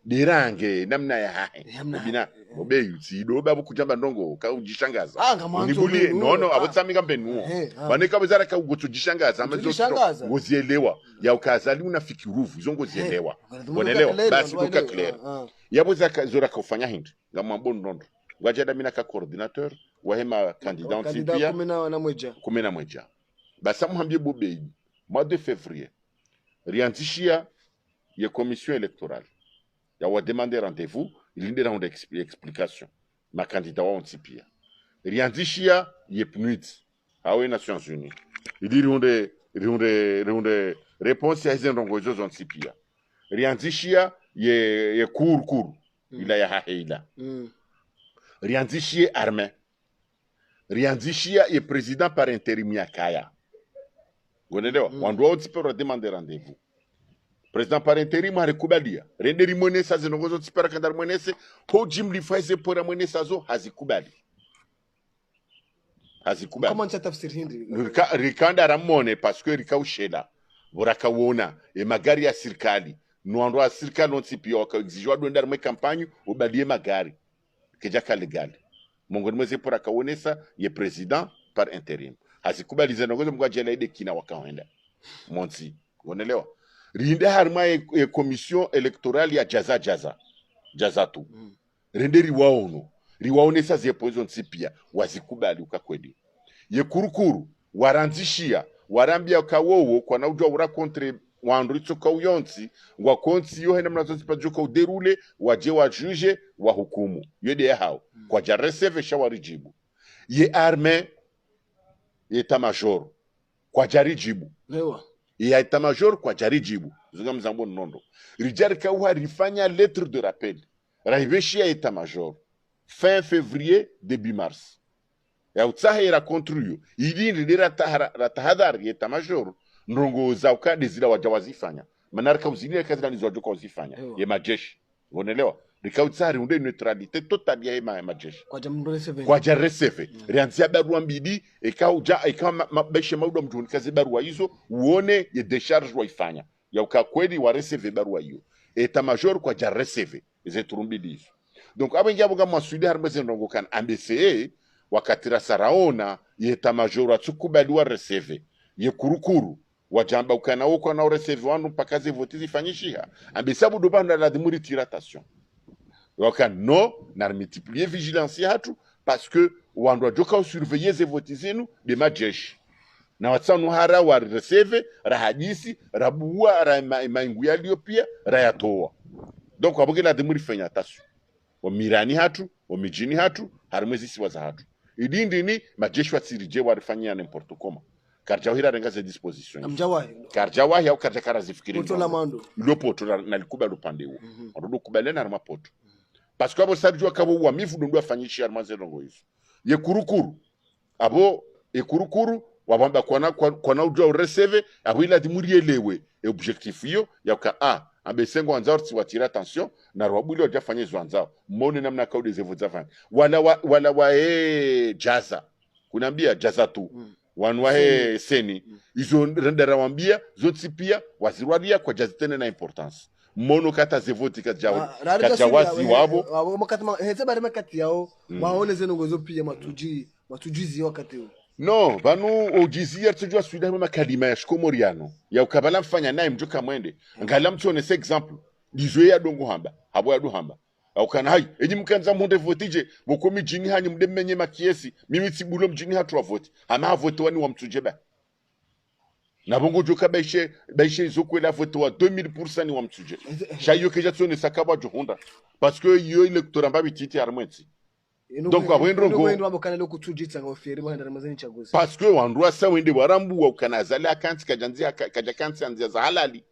dirange namna ya hae bina obeyu sido babu kujamba ndongo ka ujishangaza nibulie nono abotsami kambe nuo baneka bezara ka ugotujishangaza amazo ngozielewa ya ukazali unafikiruvu zongo zielewa unaelewa basi kuka clear yabo zaka zora kufanya hindi ngamambo ndondo ngajada mina ka coordinateur wahema candidat pia kumena mweja basa muhambie bobeyi mois de février riantishia ya commission électorale ya wa demander rendez-vous ilinde na honda explication ma candidat wa ontipia riantishia ye PNUD awe Nations Unies iliri honde réponse ya hizo ndongozo zontipia riantishia ye cour ila ya haila riantishie armée rianzishia ye président par intérim ya kaya gonelewa wandu wao tipero demander rendez-vous président par intérim harikubalia rende limonesa zinongozo tipera kanda limonese ho jimli faize pora monesa zo hazikubali kama ncha tafsiri hindi rikanda ramone parce que rikaushela boraka wona magari ya serikali nuando a serikali nonsipi wakaexijwa do ndar campagne ubadie magari keja legal mongoni mweze pora kaonesa ye president par interim hasikubaliza ngozo mkwajela ide kina wakaenda monsi unaelewa rinde harma e commission electorale ya jaza tu rinde riwaonesa ze position sipia wazikubali ukakwedi ye kurukuru waranzishia warambia kawowo kwa na ujwa ura contre wandritso ka uyonsi ngwa konsi yo hena mnazo sipajuka uderule waje wa juge wa hukumu yede hao kwa ja receive shawarijibu ye arme eta major kwa jari jibu lewa ye eta major kwa jari jibu zunga mzambo nondo rijari ka uha rifanya lettre de rappel raiveshi ya eta major fin février début mars ya utsahira contre yo ili ndira tahadhar ye eta major ndongo za ukadi zila wajawazifanya manarika uzilile kazi na nizo wajoka wazifanya ye majeshi unaelewa rikautsari unde neutralite totali ya majeshi kwa jareseve rianzia barua mbili ikawa mabeshe maudo mjuni kazi barua hizo uone ye decharge waifanya ya ukakweli wa receive barua hiyo eta major kwa jareseve zeturumbili hizo donc abo njabo kama swidi harmeze ndongo kan ambce wakatira saraona ye eta major atsukubaliwa receive ye kurukuru wajamba ukana uko na receive wanu mpaka zivoti zifanyishiha ambisabu dobanda la demuri tiratation waka no na multiplier vigilance hatu parce que wandwa joka surveiller zivoti zenu de majeshi na watsanu hara wa receive rahadisi rabuwa ra maingu yalio pia rayatoa donc waboge la demuri fanya tasu wa mirani hatu wa mijini hatu harumezi si waza hatu idindi ni majeshi watsirije warifanyia n'importe comment karjawahira rengaze disposition karjawahi au karjakara zifikiri poto mando lopoto na likuba lupande huo ndo kubalena na mapoto parce que abo sarjwa kabo wa mifu ndo afanyishi armaze rongo hizo ye kurukuru abo e kurukuru wabamba kwa na ujwa receive abo ila dimurielewe e objectif hiyo ya ka abesengo anzao tiwatira attention na rwabuli wajafanye zwanzao mone namna kaude zevu zafanya wala jaza kunambia jaza tu wanwahe seni izo rendera wambia zoti pia wazirwadia kwa jazitene na importance mono kata zevoti kajawazi wabo wakati heze bari makati yao waone zeno gozo pia matujizi wakati huo no banu ojizia tujua swida mama kalima ya shikomoriano ya ukabala mfanya naye mjoka mwende ngala mtu onese example dizo ya dongo hamba habo ya do hamba au kana hai eji mkanza munde votije boko mijini hanyi mde menye makiesi mimi tibulo mjini hatu wa voti ama vote wani wa mtujeba na bongo joka baishe zokwela vote wa 2000% ni wa mtuje shayo keja tsone sakaba johonda parce que yo electorat mba bititi armenti donc wendo abokana lo kutujitsa ngoferi bo handara mazeni chaguzi parce que wandwa sa wende warambu wa ukana zali akanti kajanzia kaja kanti anzia za halali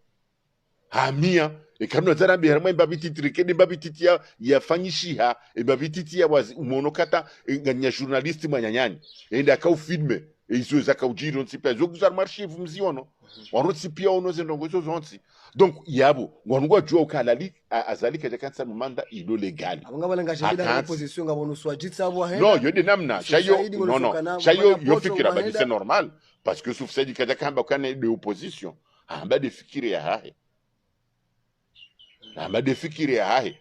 hamia ekano zarambi harma mbabititi rekedi mbabititi ya fanyishiha mbabititi ya wazi umonokata nganya journalist manyanyani enda ka filme izo zaka ujiro nsipa zo kuzar archive mziono warotsi pia ono zendongo zo zonsi donc yabo ngwanugwa jua ukalali azali kaja kansa mumanda ilo legal abangabala shahida na position ngabonu swajitsa abo henda no yode namna shayo yo fikira ba c'est normal parce que sauf ça dit kaja kamba kana de opposition amba de fikire ya hahe de fikiri ya hahe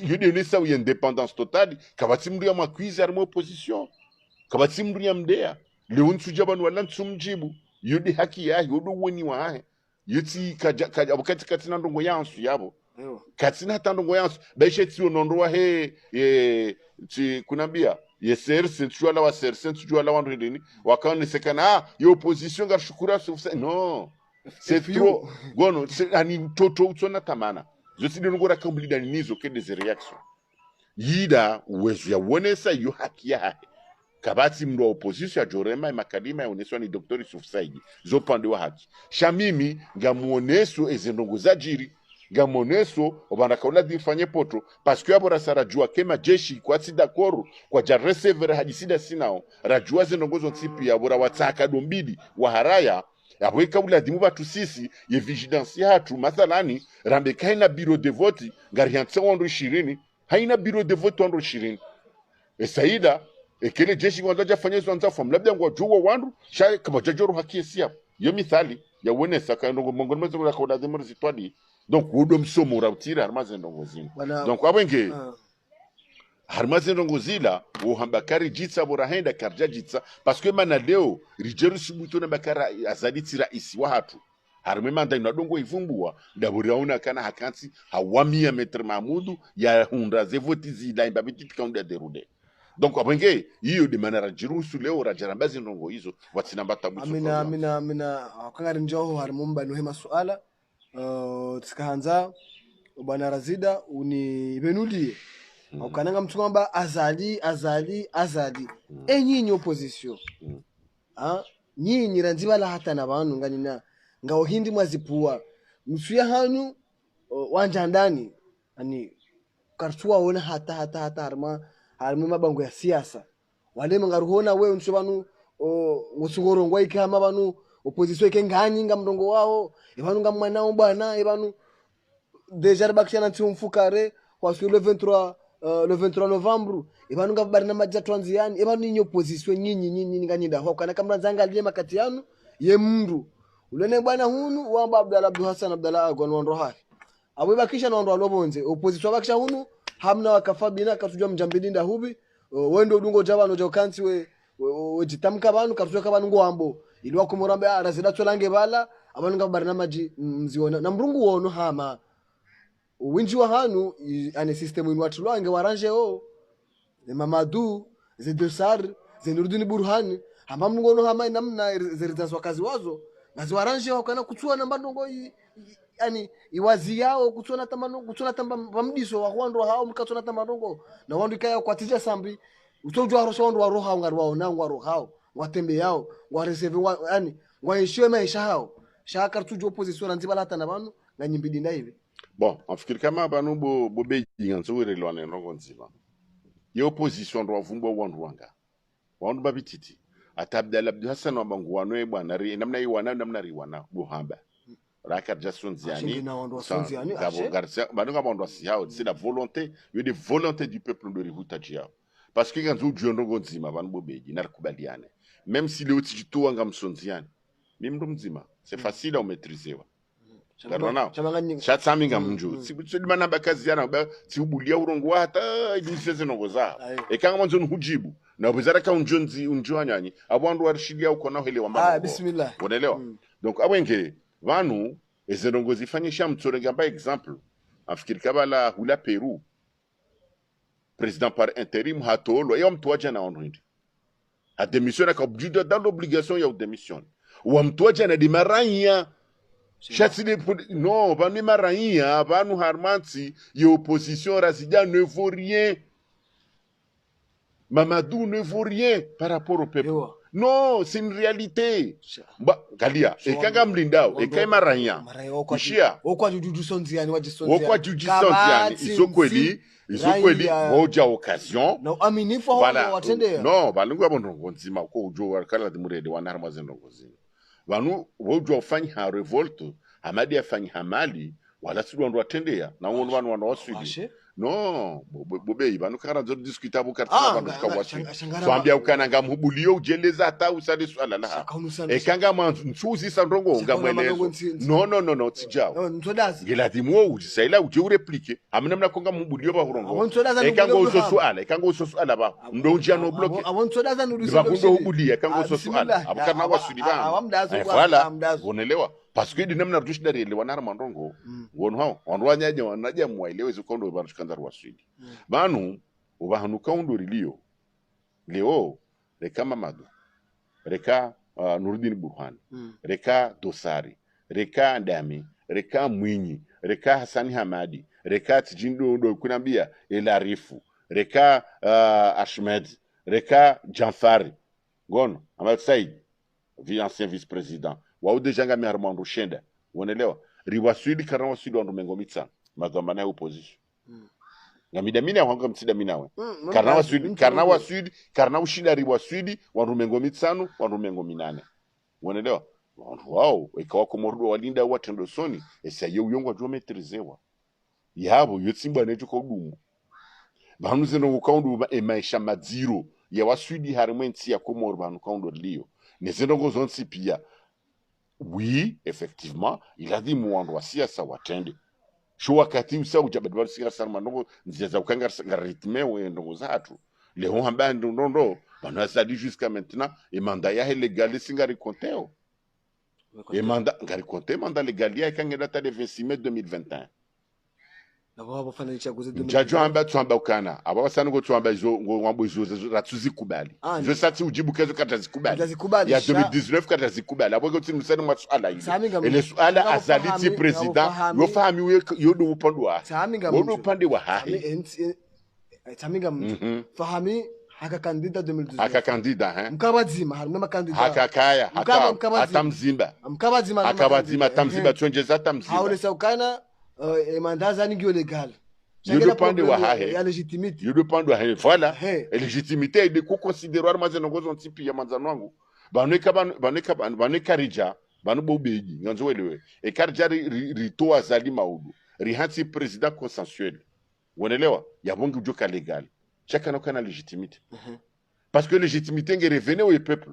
yode nesa u indépendance totale kabatimru ya makwizi armo opposition kabatimru ya mdea leon sujabanu wala nsumjibu yode haki ya yodo woni wa hahe yoti kaja abukati katina ndongo yansu yabo katina tandongo yansu baishe ti onondo wa ti kunambia yeser sentuala wa ser sentuala wa ndini wakane sekana yo opposition ga shukura sauf non c'est trop gono c'est ani toto utsona tamana zosi dinogora kambulida nizo ke des réactions yida uwezo ya wonesa yo haki ya hahe kabati mdo opposition ya jorema makalima ya uneswa ni doktori Sufsaidi zo pande wa haki shamimi ngamuoneso ezendongo za jiri ngamuoneso obanda kaula difanye poto parce que abora sara jua kema jeshi kwa sida koru kwa ja receiver hadisida sinao rajua zendongo zo tipi ya bora wataka dombidi wa haraya aweka uladimu batu sisi ye vigilance hatu mathalani rambe kaina bureau de vote ngari hantse wando 20 haina bureau de vote wando 20 esaida ekele jeshi wanda jafanya zo anza form labda ngwa juwa wandu shay kama jajoro haki sia yo mithali ya wone saka ndongo mongoni mazo la koda de murzi twadi donc wodo msomo rautira harmaze ndongo zin donc abenge harmaze ndongo zila wo hambakari jitsa borahenda karja jitsa parce que manadeo rijeru subuto na bakara azaditira isi wa hatu harme manda ina dongo ivumbua ndaburauna kana hakansi hawamia metre mamudu ya hunda zevoti zila imbabiti kaunda derude donc abenge hiyo de manera jirusu leo rajarambazi ndongo hizo watsinambata mutsu amina akangari njoho harimumba no hema suala tsikahanza bwana Razida unibenulie ukananga mtu kwamba azali enyinyi opposition nyinyi ranzibala hata na bantu nganina ngao hindi mwazipua msuya hanyu wanja ndani ani kartua ona hata harima mabango ya siasa wale mangaruhona wewe nsubanu ngusugoro ngwaike hama banu opposition ke ngani ngamndongo wao ibanu ngamwanao bwana ibanu deja bakishana ntumfukare kwa le 23 Novembre ibanu ngabari na majja twanziani ibanu nyinyi opposition nyinyi nganyinda ho kana kamra zanga liye makati yanu ye mndu ulene bwana hunu wamba Abdul Hassan Abdallah agwan wando hai abo bakisha na wando alobonze opposition bakisha hunu hamna wakafabina katujwa mjambidinda hubi wendo dungo jabano jokansi we jitamka banu katujwa kabanu ngwambo ili wakumurambe Razida tolange bala abantu ngabari na maji mziona na mrungu wono hama winji wa hanu ane system inu watu lwange waranje ze Mamadou ze Dosar ze Nurdini Burhan hama mngono hama namna zerizanswa kazi wazo ngazi waranje wakana kutsua namba ndongo yani iwazi yao kutsona tamba bamdiso wakwando hao mkatsona tamba ndongo na wandu kaya kwatija sambi utojwa roho wandu wa roho ngari wao na ngwaro hao watembe yao wareseve yani waishiwe maisha hao shaka tujo opposition nzibala hata na banu nganyimbidi ndaive bon afikiri kama banu bo beji nganzowere lwane ndongo nzima ye opposition ndo wavumbo wandu wanga wandu babititi atabdala Abdul Hassan wabangu wanwe bwana ri namna yi wana namna ri wana buhamba rakar jasonziani gabo garcia banunga bondo siao c'est la volonté de volonté du peuple de rivutajia parce que ganzo djondongo nzima banu bobeji narikubaliane même si le otijito wanga msonziani mimdo mzima c'est facile à maîtriser Karona chatsaminga mnju sibutsulima bakazi yana ba sibulia urongo hata idiseze nongoza ekanga manzo nhujibu na buzara ka unjonzi unjwanyanyi abandu warishilia uko na hele wa mama bismillah unaelewa donc abwenge vanu ezenongozi ifanyisha mtsorenga ba exemple afikiri kabala hula Peru président par intérim hatolo ya mtwaja na onrindi a démissionné ka obligé dans l'obligation ya démission wa mtwaja na dimaranya Chatsine non, banu maraïa, banu harmanti, y opposition Razida ne vaut rien. Mamadou ne vaut rien par rapport au peuple. Non, c'est une réalité. Ba Galia, et kanga mlindao, et kanga maraïa. Kushia. Okwa juju sonziani wajisonziani. Okwa juju sonziani, izokweli, moja occasion. No aminifu hao watendea. Non, balungu abondongo nzima ko ujo wakala dimurede wanarma zendongo zima. Vanu wojo fanyi ha revolte amadi afanyi hamali wala sidu ndo atendea na wonu vanu wana waswidi no bobe vanu kana zo discuta bu kartina vanu ka waswidi so ambia ukana ngamhubulio ujeleza hata usade swala la ekanga mansuzi sandrongo ngamwelezo no tijao ngilati mo ujisaila uje ureplike amna mna konga mhubulio ba hurongo ekanga uso swala ba ndo unjia no bloke awonsodaza nuruso bakundo hubulia ekanga uso swala abukana waswidi ba voilà unaelewa parce que dinamna rushi darele wanara mandongo wonu hao wanwanya wanaja mwaelewe zikondo barushikanza rwaswidi banu ubahanu kaundo rilio leo reka Mamadou reka Nurdini Burhan reka Dosari reka Ndami reka Mwinyi reka Hasani Hamadi reka Tijindo ndo kunambia Elarifu reka Ahmed reka Janfari gono Ahmed Said ancien vice-président wao deja ngami Armando Shenda unaelewa riwaswidi karna waswidi ndo mengo mitsa madhamana ya opposition ngamida mina wanga mtsida minawe karna waswidi karna ushida riwaswidi wandu mengo mitsano wandu mengo minane unaelewa wao ikawa komordo walinda watendo soni esa yongwa jo maîtrisewa yabo yotsimba nejo ko dumu banu zeno ukaundu maisha madziro ya waswidi harimwensi ya komordo banu kaundo lio nezeno gozonsi pia oui effectivement il a dit muandwa siasa watende sho wakati usa ujabadwa singa sarma ndongo nziza ukanga ritme we ndongo zatu le hamba ndondo bana ça dit jusqu'à maintenant et mandat ya légal singa rikonteo et mandat ngari konte mandat légal ya kanga data de 26 mai 2021 nabo bafana ichaguzi Jajo amba tuamba ukana aba sana ngo tuamba izo ngo ngwambo izo ratuzikubali zo sati ujibu kezo katazikubali ya 2019 katazikubali abo ko tinu sana maswala ile ele swala azaliti president yo fahami yo do upande wa wo upande wa hahi taminga fahami haka kandida 2019 haka kandida mkabazima haruma kandida haka kaya atamzimba mkabazima tamzimba twongeza tamzimba haule saukana mandaza ni légal. Il dépend de la légitimité. Il dépend de voilà. Et légitimité est de considérer maze nongozo ntipi ya manzanwangu. Banu karija, banu bobeji, nganzo elewe. E karija rito azali maudu. Rihansi président consensuel. Wonelewa, ya bongi ujoka légal. Chacun n'a qu'une légitimité. Parce que légitimité nge revenait au peuple.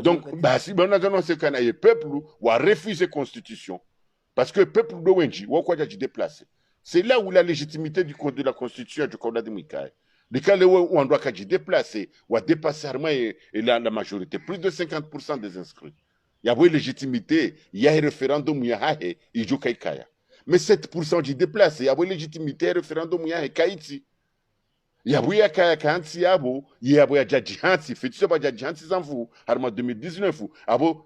Donc, bah si ben on a ce qu'on a le peuple ou a refusé constitution. Parce que le peuple de Wenji, c'est là où la légitimité du code de la Constitution du code de Mikaï. Les cas où on doit se déplacer, ou à dépasser la majorité, plus de 50% des inscrits. Il y a une légitimité, il y a un référendum, il y a un Kaya. Mais 7% du déplacé, il y a une légitimité, un référendum, il y a un Kaïti. Il y a un Kaya Kansi, il y a un Djadjihansi, fait ça, Djadjihansi, en vous, en 2019,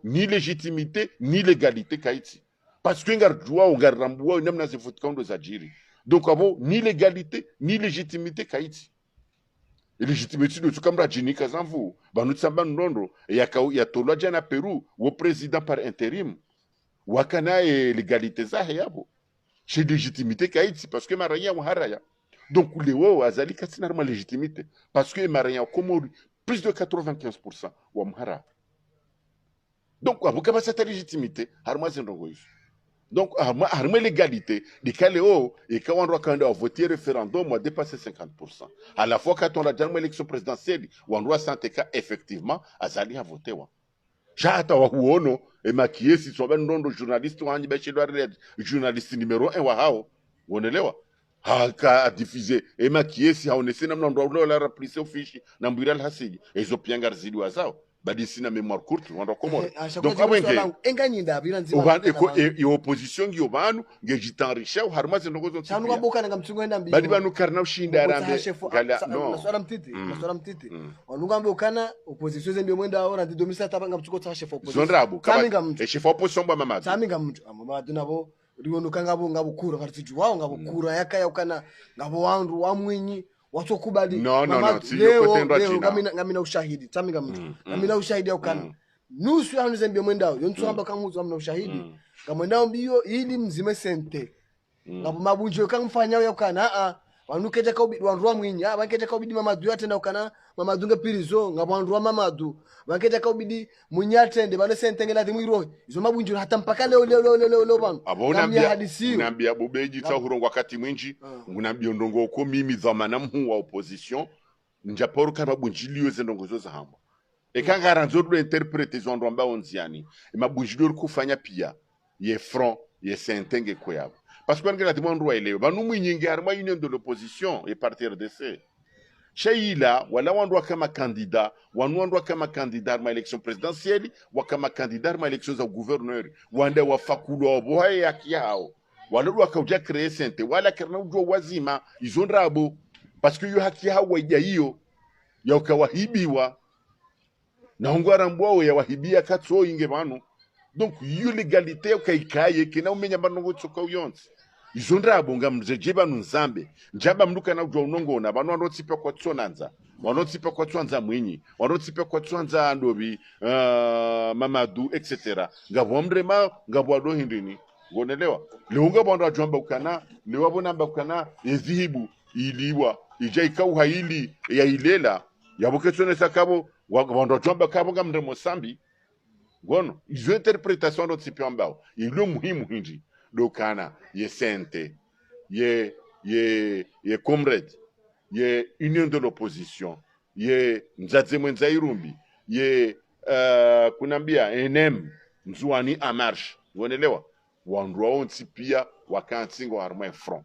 ni légitimité, ni légalité Kaïti. Parce que ngarjua ungarambua namna zifutikando za jiri. Donc abo ni légalité ni légitimité kaiti. Légitimité de tukamra jinika zanvu banutsamba ndondo ya tolwa jana Peru wo président par intérim. Wakana e légalité za yabo. Chez légitimité kaiti parce que maraya wa haraya. Donc les wo azali katina normal légitimité parce que maraya komori plus de 95% wa mhara. Donc abo kaba cette légitimité harma zendongo isu. Donc, à l'égalité, les Caléo, et quand on doit voter référendum, on a dépassé 50%. À la fois, quand on a déjà une élection présidentielle, on doit sentir qu'effectivement, Azali a voté. J'attends Wahuono, et maquillé, si son nom de journaliste, ou un journaliste numéro 1, Wahao, on est là. A diffusé, et maquillé, si on essaie de la rappeler au fichier, Nambural Hassi, et Zopian Garzidi Wazao. Badisi na mémoire courte on recommande donc et opposition ngi obanu ngejitanrisha harmaze ndogozo tanu ngabokana ngamtsungwenda mbi badi banu karna ushinda arambe gala no naswara mtiti wanungambokana opposition zembe mwenda ora ndi domisa tabanga mtsuko tsa chef opposition zondrabo e chef opposition ba mama taminga mtu amamadu nabo rionuka ngabukura kartiju wao ngabukura yakayakana ngabo wandu wamwinyi watokubali no leo ngamina ushahidi taminga mtu ngamina ushahidi ukana nusu ya nzembe mwendao yontsamba kamuzo amna ushahidi ngamwendao biyo ili mzime sente ngabo mabunjo kamfanya yakana wanukeja ka ubidi wandu mwinyi bankeja ka ubidi mamadu yatenda ukana mamadu ngapirizo ngabo wandu mamadu bankeja ka ubidi munyatende bale sente ngela dimwiro izo mabunjo hata mpaka leo bano nambia bobeji tsa hurongo wakati mwinji ngunambia ndongo uko mimi dhamana mhu wa opposition njaporo kama bunjiliyo zendongo zo zahamba ekanga ranzo do interprete zo ndo ambao nziani mabunjiliyo kufanya pia ye front ye sentenge koyabo parce que ngela dimandro elewe banu mwinyingi harma union de l'opposition et partir de ce Sheila wala wandwa kama candidat wanwandwa kama candidat ma élection présidentielle wa kama candidat ma élection za gouverneur wande wafakulo oboye yakiao wala wakauja créer sente wala kerna ujwa wazima izondrabo parce que yo haki hawa hiyo ya ukawahibiwa na ngwara mbwao ya wahibia katso inge banu donc yo légalité ukaikaye kina umenya banongo tsoka uyonse izondrabo ngamzejeba nunzambe njaba mnuka na ujwa unongona banu anotsipa kwa tsonanza wanotsipa kwa tswanza mwinyi wanotsipa kwa tswanza ndobi mamadu etc ngabomrema ngabwado hindini ngonelewa leunga bwana jomba ukana lewabona mbakana ezihibu iliwa ijaika uhaili ya ilela yabuketsone sakabo wabona jomba kabo ngamre mosambi ngono izo interpretation do tsipiambao ilo muhimu hindi dokana ye sente ye comrade ye union de l'opposition ye nzadze mwenza irumbi ye kunambia enem mzuani amarsh unaelewa wandu onti pia wakantingo harma front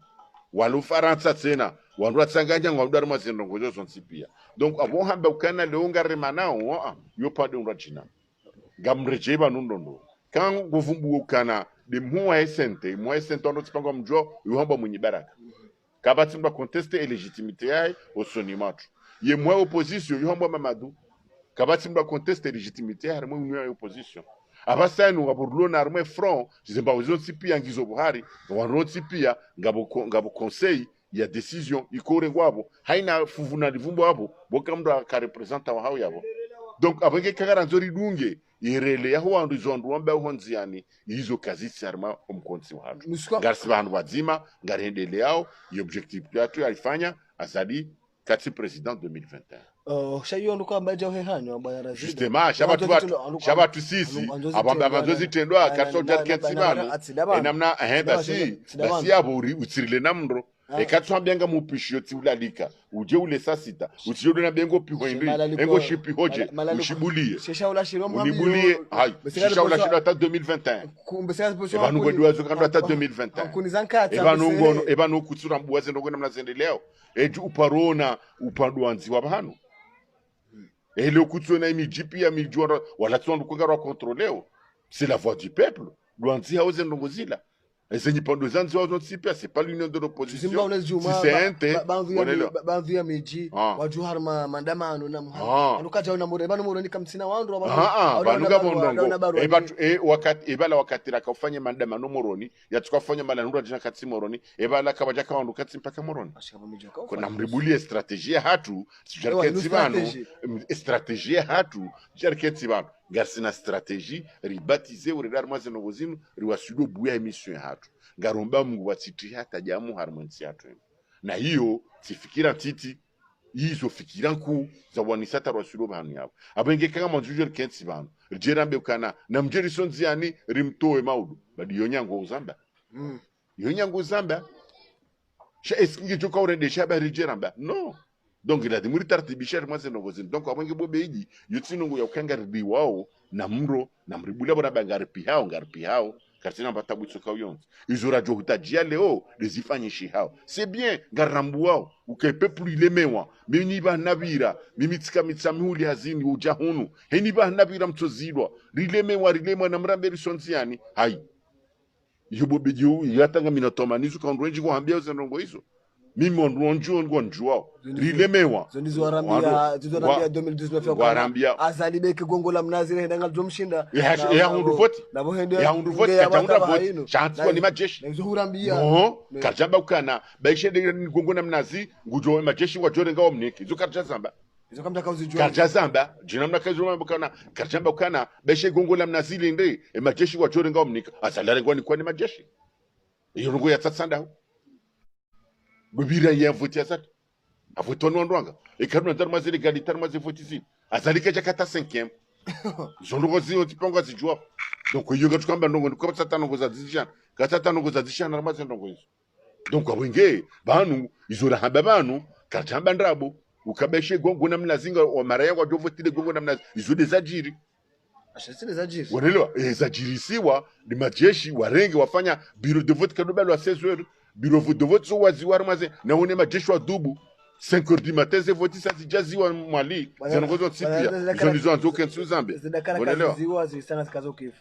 walu faransa tena wandu tsanganya ngwa darma zindongo zonti pia donc abo hamba ukana leonga remanao yo pade unrachina gamrejeba nundondo kan govumbu ukana de mwa esente ndo tsipango mjo yo hamba munyi baraka kabati mba contester légitimité yae osonimatu ye mwa opposition yo hamba mamadu kabati mba contester légitimité yae harma unyo opposition abasa nu ngaburlo na arme front zimba uzonti pia ngizo buhari wanroti pia ngabo conseil ya décision ikore gwabo haina fuvuna livumbo abo bokamdo ka representa wa hao yabo donc abenge kagara nzori dunge irele yaho wandu zondu wambe honziani izo kazi sarma omkonsi wa hatu garsi bandu wazima ngarendele yao objectif yatu yalifanya azali kati president 2021 shayo ndo kwamba je hehanyo bwana Razida justement shabatu sisi abamba bazozi tendwa karso jarkensi banu enamna basi yabo utirile namro ekatwambyanga mupisho tiulalika uje ule sasita utiyodo na bengo piho indi engo shipi hoje ushibulie sheshaula shiro mwabulie hai sheshaula shiro ata 2021 kumbe sasa position ebanu godwa zo kando ata 2021 kunizankata ebanu ngono ebanu kutsura mbuwaze ndo kwenda mnazendeleo eju uparona upadwanzi wabahano ele kutsona imijipia mijora wala tsondo kugara contrôler c'est la voix du peuple dwanzi hauze ndongozila esenyi pando zanzi wazo tsipa c'est pas l'union de l'opposition si c'est un banvia meji waju harma mandamano na muhana anukaja na mure bano mure nikamtsina wandu banuga bondongo ebatu wakati ebala wakati rakafanya mandamano moroni yatukafanya malanura jina katsi moroni ebala kabaja ka wandu katsi mpaka moroni kuna mribulie strategie hatu jarketsi bano strategie hatu jarketsi bano garsina strategie ribatize uredar mazeno gozinu riwasudo buya emission hatu ngaromba mungu watiti hata jamu harmonisi hatu na hiyo sifikira titi hizo fikira nku za wanisata rwasudo banu yabo abenge kanga manjujo kensi banu rijerambe ukana na mjeri sonziani rimtoe maudu badi yonyango uzamba yonyango uzamba sha eskinge joka urende shaba rijeramba no donc il a demuri tartibisher mwaze nogozin donc abenge bobeiji yutsinungu ya ukanga riwao na mro na mribula bona bangarpi hao katina batabu tsoka uyonzi izora jo hutajia leo dezifanyishi hao c'est bien ngarambu wao ukepe plus lemewa mimi ba nabira mimi tsika mitsamuli hazini ujahunu heni ba nabira mtsozidwa rilemewa na mramberi sonziani hai yobobeji yatanga minotomanizu kandwenji ko hambia uzendongo hizo mimi onjuao rilemewa zonizo arambia 2019 warambia azalibeke gongo la mnazi na ndanga zomshinda ya hundu voti na bohende ya hundu voti katanga voti chansi ni majeshi na urambia no kajamba ukana baishe de gongo na mnazi ngujo majeshi wa jore ngao mniki zo karja zamba izo kamta kauzijua karja zamba jina mna kazo mbakana kajamba ukana baishe gongo la mnazi linde majeshi wa jore ngao mniki asalare ngoni kwa ni majeshi iyo ngo ya tsatsanda bubira ya vote ya zatu avote ono ndwanga ekanu ndarma zile galitar maze vote zile azalika jakata 5e zongo zio tiponga zijua donc iyo gatukamba ndongo ndiko tsatano ngoza zishana gatata ngoza zishana ramaze ndongo hizo donc abwenge banu izora hamba banu katamba ndrabo ukabeshe gongo na mnazinga wa mara yangu ajo vote gongo na mnazi izo desajiri ashasile zajiri wanaelewa zajirisiwa ni majeshi warenge wafanya bureau de vote kadobalo wa 16 heures bureau de vote so waziwar maze na one majeshi wa dubu 5 heures du matin ze vote sasa jaziwa mwali zanongozo tsipia zonizo anzoke nsuzambe wanaelewa ziwa zisana zikazo kifu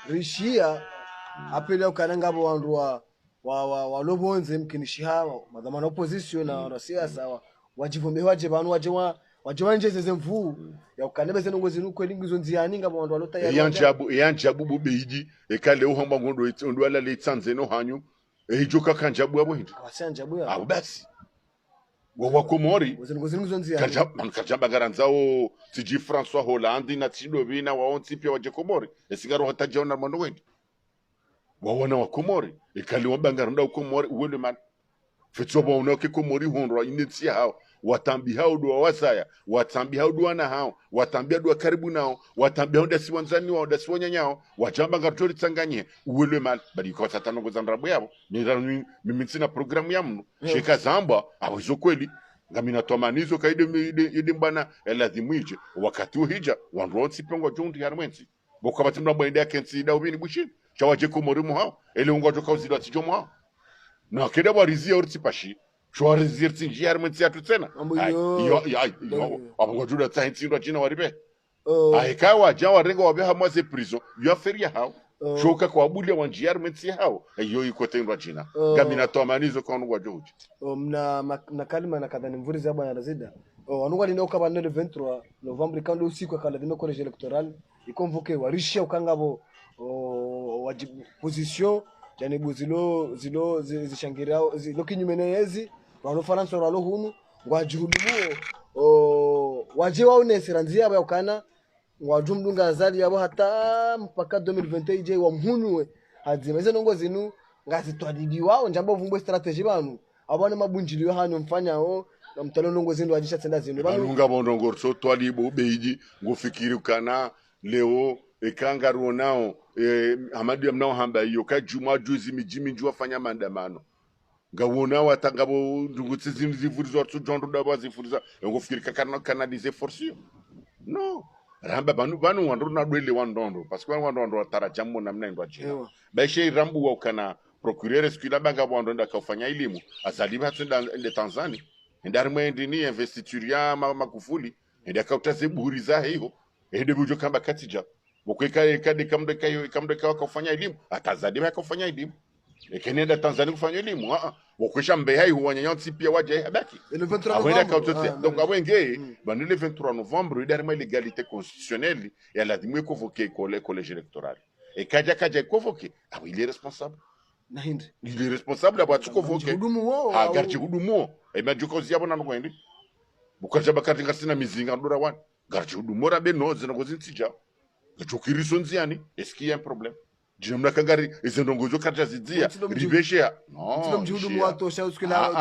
rishia apele ukananga abo wandu wa lobonze mkinishi hawa madhamana opposition na wanasiasa wajivombe waje banu waje wanjeze mvu ya ukanebeze nongozi nuko lingizo nziani ngabo wandu walota yanjabu bubeiji ekale uhamba ngondo itondo ala le tsanzeno hanyu ejoka kanjabu abo hindi wasanjabu ya abo basi wa komori ngozi lingizo nziani kajamba garanzao tiji François Hollande na tidovina wa onti pia waje komori esigaro hatajaona mondo wendi waona wa komori ekale wabanganda komori uwele man fetsoba unoke komori hondro inetsi hao watambi hao do wasaya watambi hao do na hao watambia do karibu nao watambia ndo siwanzani wao ndo siwanyanyao wachamba ngatori tsanganye uwele mal bali kwa tatano kuzandrabo yabo ni mimi sina programu yamu sheka zamba awizo kweli ngamina tomanizo kaide mbana lazima ije wakati uhija wanronsi pengwa jondi harwensi boka batimna mwende kensi da ubini bushin chawaje ko morimu hao ele ungwa joka uzidwa tijomo hao na kede warizia urti pashi shwarizia tinji harwensi atu tena yo abangwa juda tsahinsi ndo jina waribe aikawa jawa rengo wabe hamwaze prison yo feria hao shoka kwa bulia wanji harwensi hao yo iko tendwa jina ngamina tomanizo konwa joji na kalima na kadhani mvuri za bwana Razida wanunga ni ndoka bana le 23 Novembre kando usiku akala dime college electoral ikonvoke warisha ukangabo wajibu position yani buzilo zishangira zilo kinyumenezi wano Faransa walo hunu ngwajihudumu waje waone siranzia aba ukana ngwajumdunga azali yabo hata mpaka 2021 je wa mhunwe hazimeze nongo zinu ngazitwadidi wao njambo vumbwe strategy banu abone mabunjiliyo hano mfanyao na mtalo nongo zindu ajisha tenda zinu banunga bondongo so twalibo beiji ngufikiri kana leo ekangaru nao hamadi mnao hamba hiyo kajuma juzi mijimi njua fanya maandamano ngawona watangabo ndungutsi zimzivurizo tsu jondo daba zifuriza ngufikiri kana canaliser force no ramba banu wando na dwele wandondo parce que wandondo atara jammo namna ndo ajina baishe rambu wa kana procureur skila banga bondo ndakafanya elimu azaliba tunda le Tanzania ndarimo ndini investituria makufuli ndakauta buriza hiyo bujo kamba katija bokweka kade kamdeka wakafanya elimu atazaliba akafanya elimu ekenenda Tanzania kufanya elimu bokwesha mbeha hiyo wanyanyotsi pia waje habaki le 23 Novembre donc awenge bani le 23 Novembre ndarimo l'égalité constitutionnelle et la dimwe convoquer collège électoral et kaja convoquer il est responsable il est responsable d'abord tu convoqué garde hudumu imajiko ziabo na ngwende bukaja bakati ngasina mizinga ndura wan garde hudumu rabe no zina gozintsija gachukiriso nziani est-ce qu'il y a un problème jimna kangari izendongozo kaja zidzia ribeshia no mjudumu wato shauskila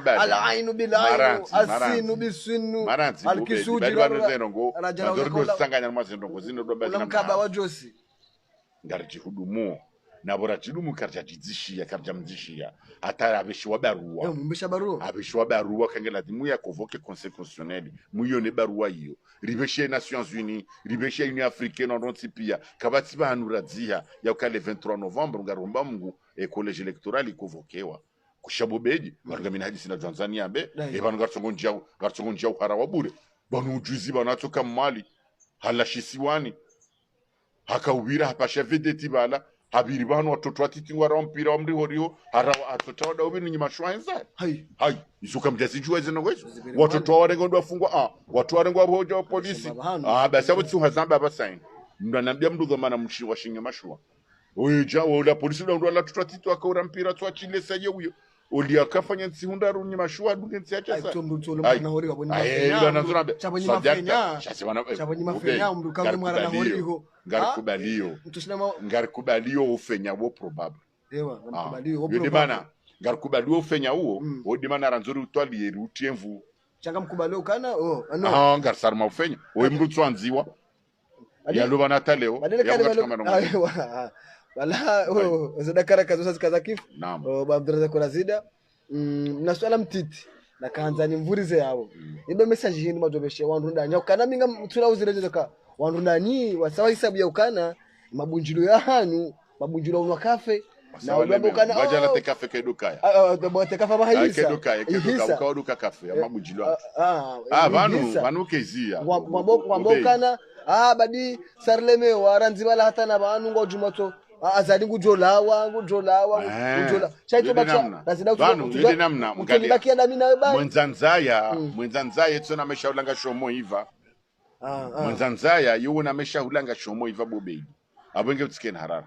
ala ainu bilainu asinu bisinu alkisuji rajalo sanganya mazendongo zino do bazina mkaba wa josi garde hudumu na bora chidumu karja jizishia karja mzishia hata abeshwa barua abeshwa barua kangela dimu ya convoquer conseil constitutionnel muyone barua hiyo ribeshia Nations Unies ribeshia Union Africaine ndonti pia kabati banurazia ya kale 23 Novembre ngaromba mungu college electoral ikovokewa kushabobeji bargamina hadisi na Tanzania be ebanu gartsongonjia uhara wabure banu ujuzi banatoka Mali halashisiwani hakawira hapasha vedeti bala habiri bano watoto atitingwa rompira omri horiho hara atoto da ubini nyima shwanza hai isuka mjasi juweze no wezo watoto warengo ndo afungwa watu warengo abojo polisi basi abo tsuha zamba basaini ndo anambia mndu dhamana mshi washinga mashwa oja wala polisi ndo ala toto atito akaura mpira tu achile saje huyo oli akafanya nsihunda runyi mashwa dunge nsiacha sa na hori waboni chabonyi mafenya mndu kange mwara na horiho ngarikubalio ufenya wo probable ngarikubalio yodimana ngarikubalio ufenya huo odimana ranzori utwali rutiemvu changa mkubalio kana ngarsarma ufenya mndu twanziwa yaluba nataleo wala zadakara kazosa zikazakifu Abdulrazak Razida na swala mtiti na kanzani mvurize yabo ibe message hini majobeshe wanrunda nya kana minga mtula uzireje ka wanrunda ni wasawa hisabu ya ukana mabunjilo ya hanu mabunjilo unwa kafe na ubabo kana wajala te kafe kedukaya bote kafe bahisa kedukaya ukaoduka kafe ya mabunjilo banu kezia mwambo kana badi sarleme waranzibala hata na banu ngo jumato azali ngujolawa chaito bakya lazima yule namna mkalibakia na mimi nawe bali mwenzanzaya tsona ameshaulanga shomo hiva mwenzanzaya yuna ameshaulanga shomo hiva bobeidi abenge utsikeni harara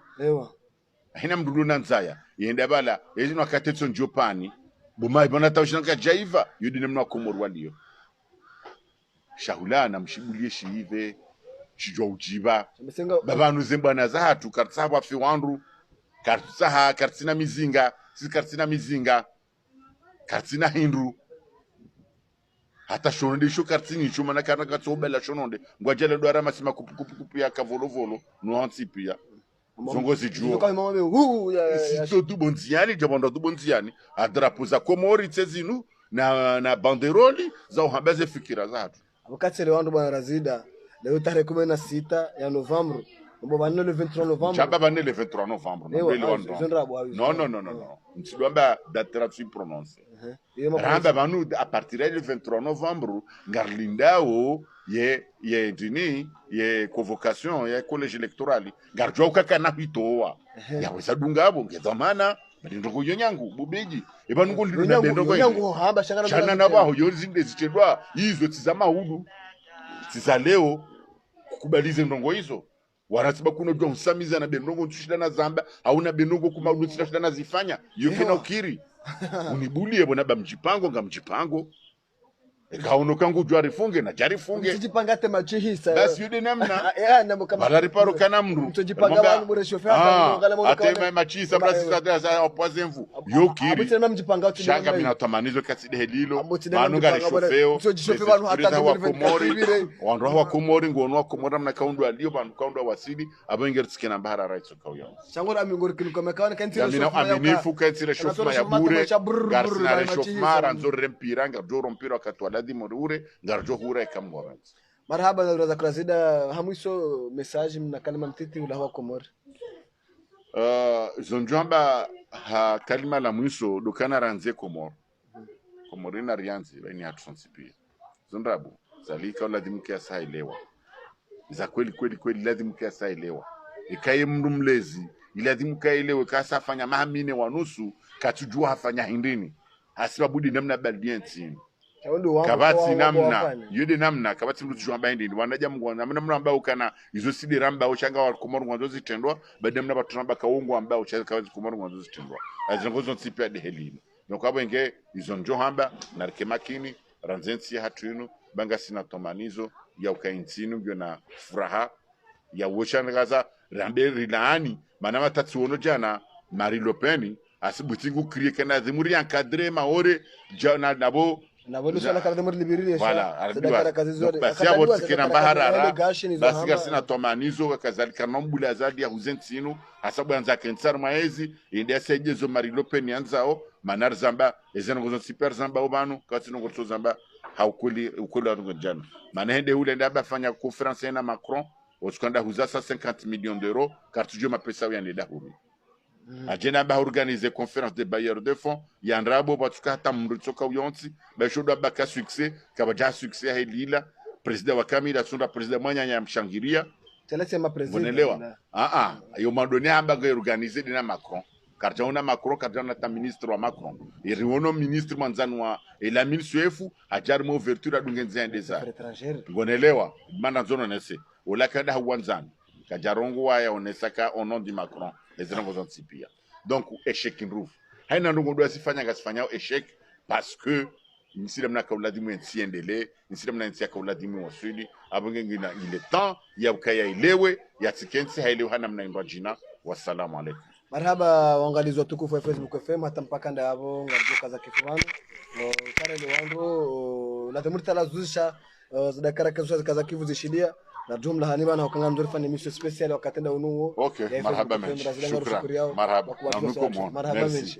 hina mdudu nanzaya yenda bala yezino akatetso njopani bumai bona tawshinaka jaiva yudi namna komorwa liyo shahulana mshibulie shive chijwa ujiba babanu zembana zahatu kartsaba fi wandu kartsaha kartsina mizinga kartsina hindu hata shonde sho kartsini chuma na kana katsobela shononde ngwajele dwara masima kupu ya kavolovolo no antipia zongozi juo sito du bonziani jabondo du bonziani adrapo za komori tsezinu na banderoli za uhambaze fikira zatu. Wakati leo ndo bwana Razida leo tarehe 16 ya Novemba mbo banne le 23 Novembre. Chaba banne le 23 Novembre. Non. Nsidwamba date la tu prononce. Ramba banu à partir du 23 Novembre ngarlindao ye dini ye convocation ye collège électoral ngarjwa ukaka hitoa ya wesa dungabo ngezamana ndongo yonyangu bubiji ebanungo ndunda ndongo yonyangu hamba shana nabaho yozinde zitedwa hizo tizama hudu tizaleo kukubalize ndongo hizo wanasiba kuno jwa usamiza na benongo tushida na zamba hauna benongo kuma unutsida na zifanya yoke na ukiri unibulie bona bamjipango ngamjipango Kauno kangu jwari funge na jari funge. Mtujipangate machihisa. Basi yude namna. Namo kama. Balari paro kanamru. Mtujipanga wanu mure shofea. Atema machihisa brasi za opoazenvu. Yoki. Abutse na mjipanga uti. Shanga mina tamanizo kaside helilo. Manu gari shofeo. Mtujishofea wanu hata kumori. Wanroha wa kumori ngono wa kumori mna kaundu alio banu kaundu wa wasili. Abo ingeri tsikena mbahara right so kauya. Shangora amingori kinuka mekawana kantira shofma. Yamina aminifu kantira shofma ya bure. Garsina shofma ranzore rempiranga. Joro mpira wakatu aladi morure. Ngarjo hura kamwaranzi. Marhaba na uraza Razida hamwiso message mna kalima mtiti ula huwa Komori. Zonjamba ha kalima la mwiso dokana ranze Komori. Komori na rianzi baini hatusonsipia. Zondrabu zalika lazima kiasa elewa. Za kweli lazima kiasa elewa. Ikaye mndu mlezi lazima kaelewe kasa fanya mahamine wanusu katujua hafanya hindini. Hasiba budi namna balienti. Kabati namna yude namna kabati mtu jwamba hindi wanaja mungu namna ambao kana izo sidi ramba ushanga wa Komoro mwanzo zitendwa baada namna baturamba kaungu ambao ushanga kawazi Komoro mwanzo zitendwa azongozo nsipia de helino nokabo nge izo njo hamba na rikemakini ranzensi hatuino banga sina tomanizo ya ukaintinu byo na furaha ya ushanga gaza rambe rilani manama tatsuono jana Marie Le Pen asibutingu kriye kana zimuri encadrer maore jana nabo na bolu sala kada mur libiri voilà arbiwa basi abo tikina baharara basi gasina tomanizo kazalika nombula azadi ya huzentino hasabu anza kensar maezi inde sejezo Marie Le Pen yanzao manar zamba ezengozo super zamba obanu katino ngoto zamba haukuli ukula jana manende ule ndaba fanya conference na Macron oskanda huzasa 50 millions d'euros kartujo mapesa ya neda huru Ajena ba organiser conférence de bailleurs de fonds yandrabo batuka hata mritoka uyonsi ba shodo baka succès kabaja succès helila president wa Kamila sunda president mwanya ya mshangiria telese ma president bonelewa yo mandoni amba ga organiser dina Macron karjaona Macron karjaona ta ministre wa Macron iriwono ministre manzani wa la ministre ajarmo ouverture adungenza endeza bonelewa mana zono nese olakada huanzani kajarongo waya onesaka au nom du Macron les gens sipia donc échec inruf haina ndongo ndo asifanya ngasifanya échec parce que nisile mna kauladi mu ntiendele nisile mna ntia kauladi mu wasuli abonge ngina il est temps ya ukaya ilewe ya tikensi haile hana mna ndo jina wassalamu alaykum. Marhaba waangalizi wa tukufu Facebook FM hata mpaka nda hapo ngarjo kaza kifumano kare le wandu la temurta la zuzisha zadakara kaza kivu zishidia na jumla haniba na ukanga mzuri fanya emission special wakatenda unuo. Okay, marhaba menshi. Shukran. Marhaba. Marhaba menshi.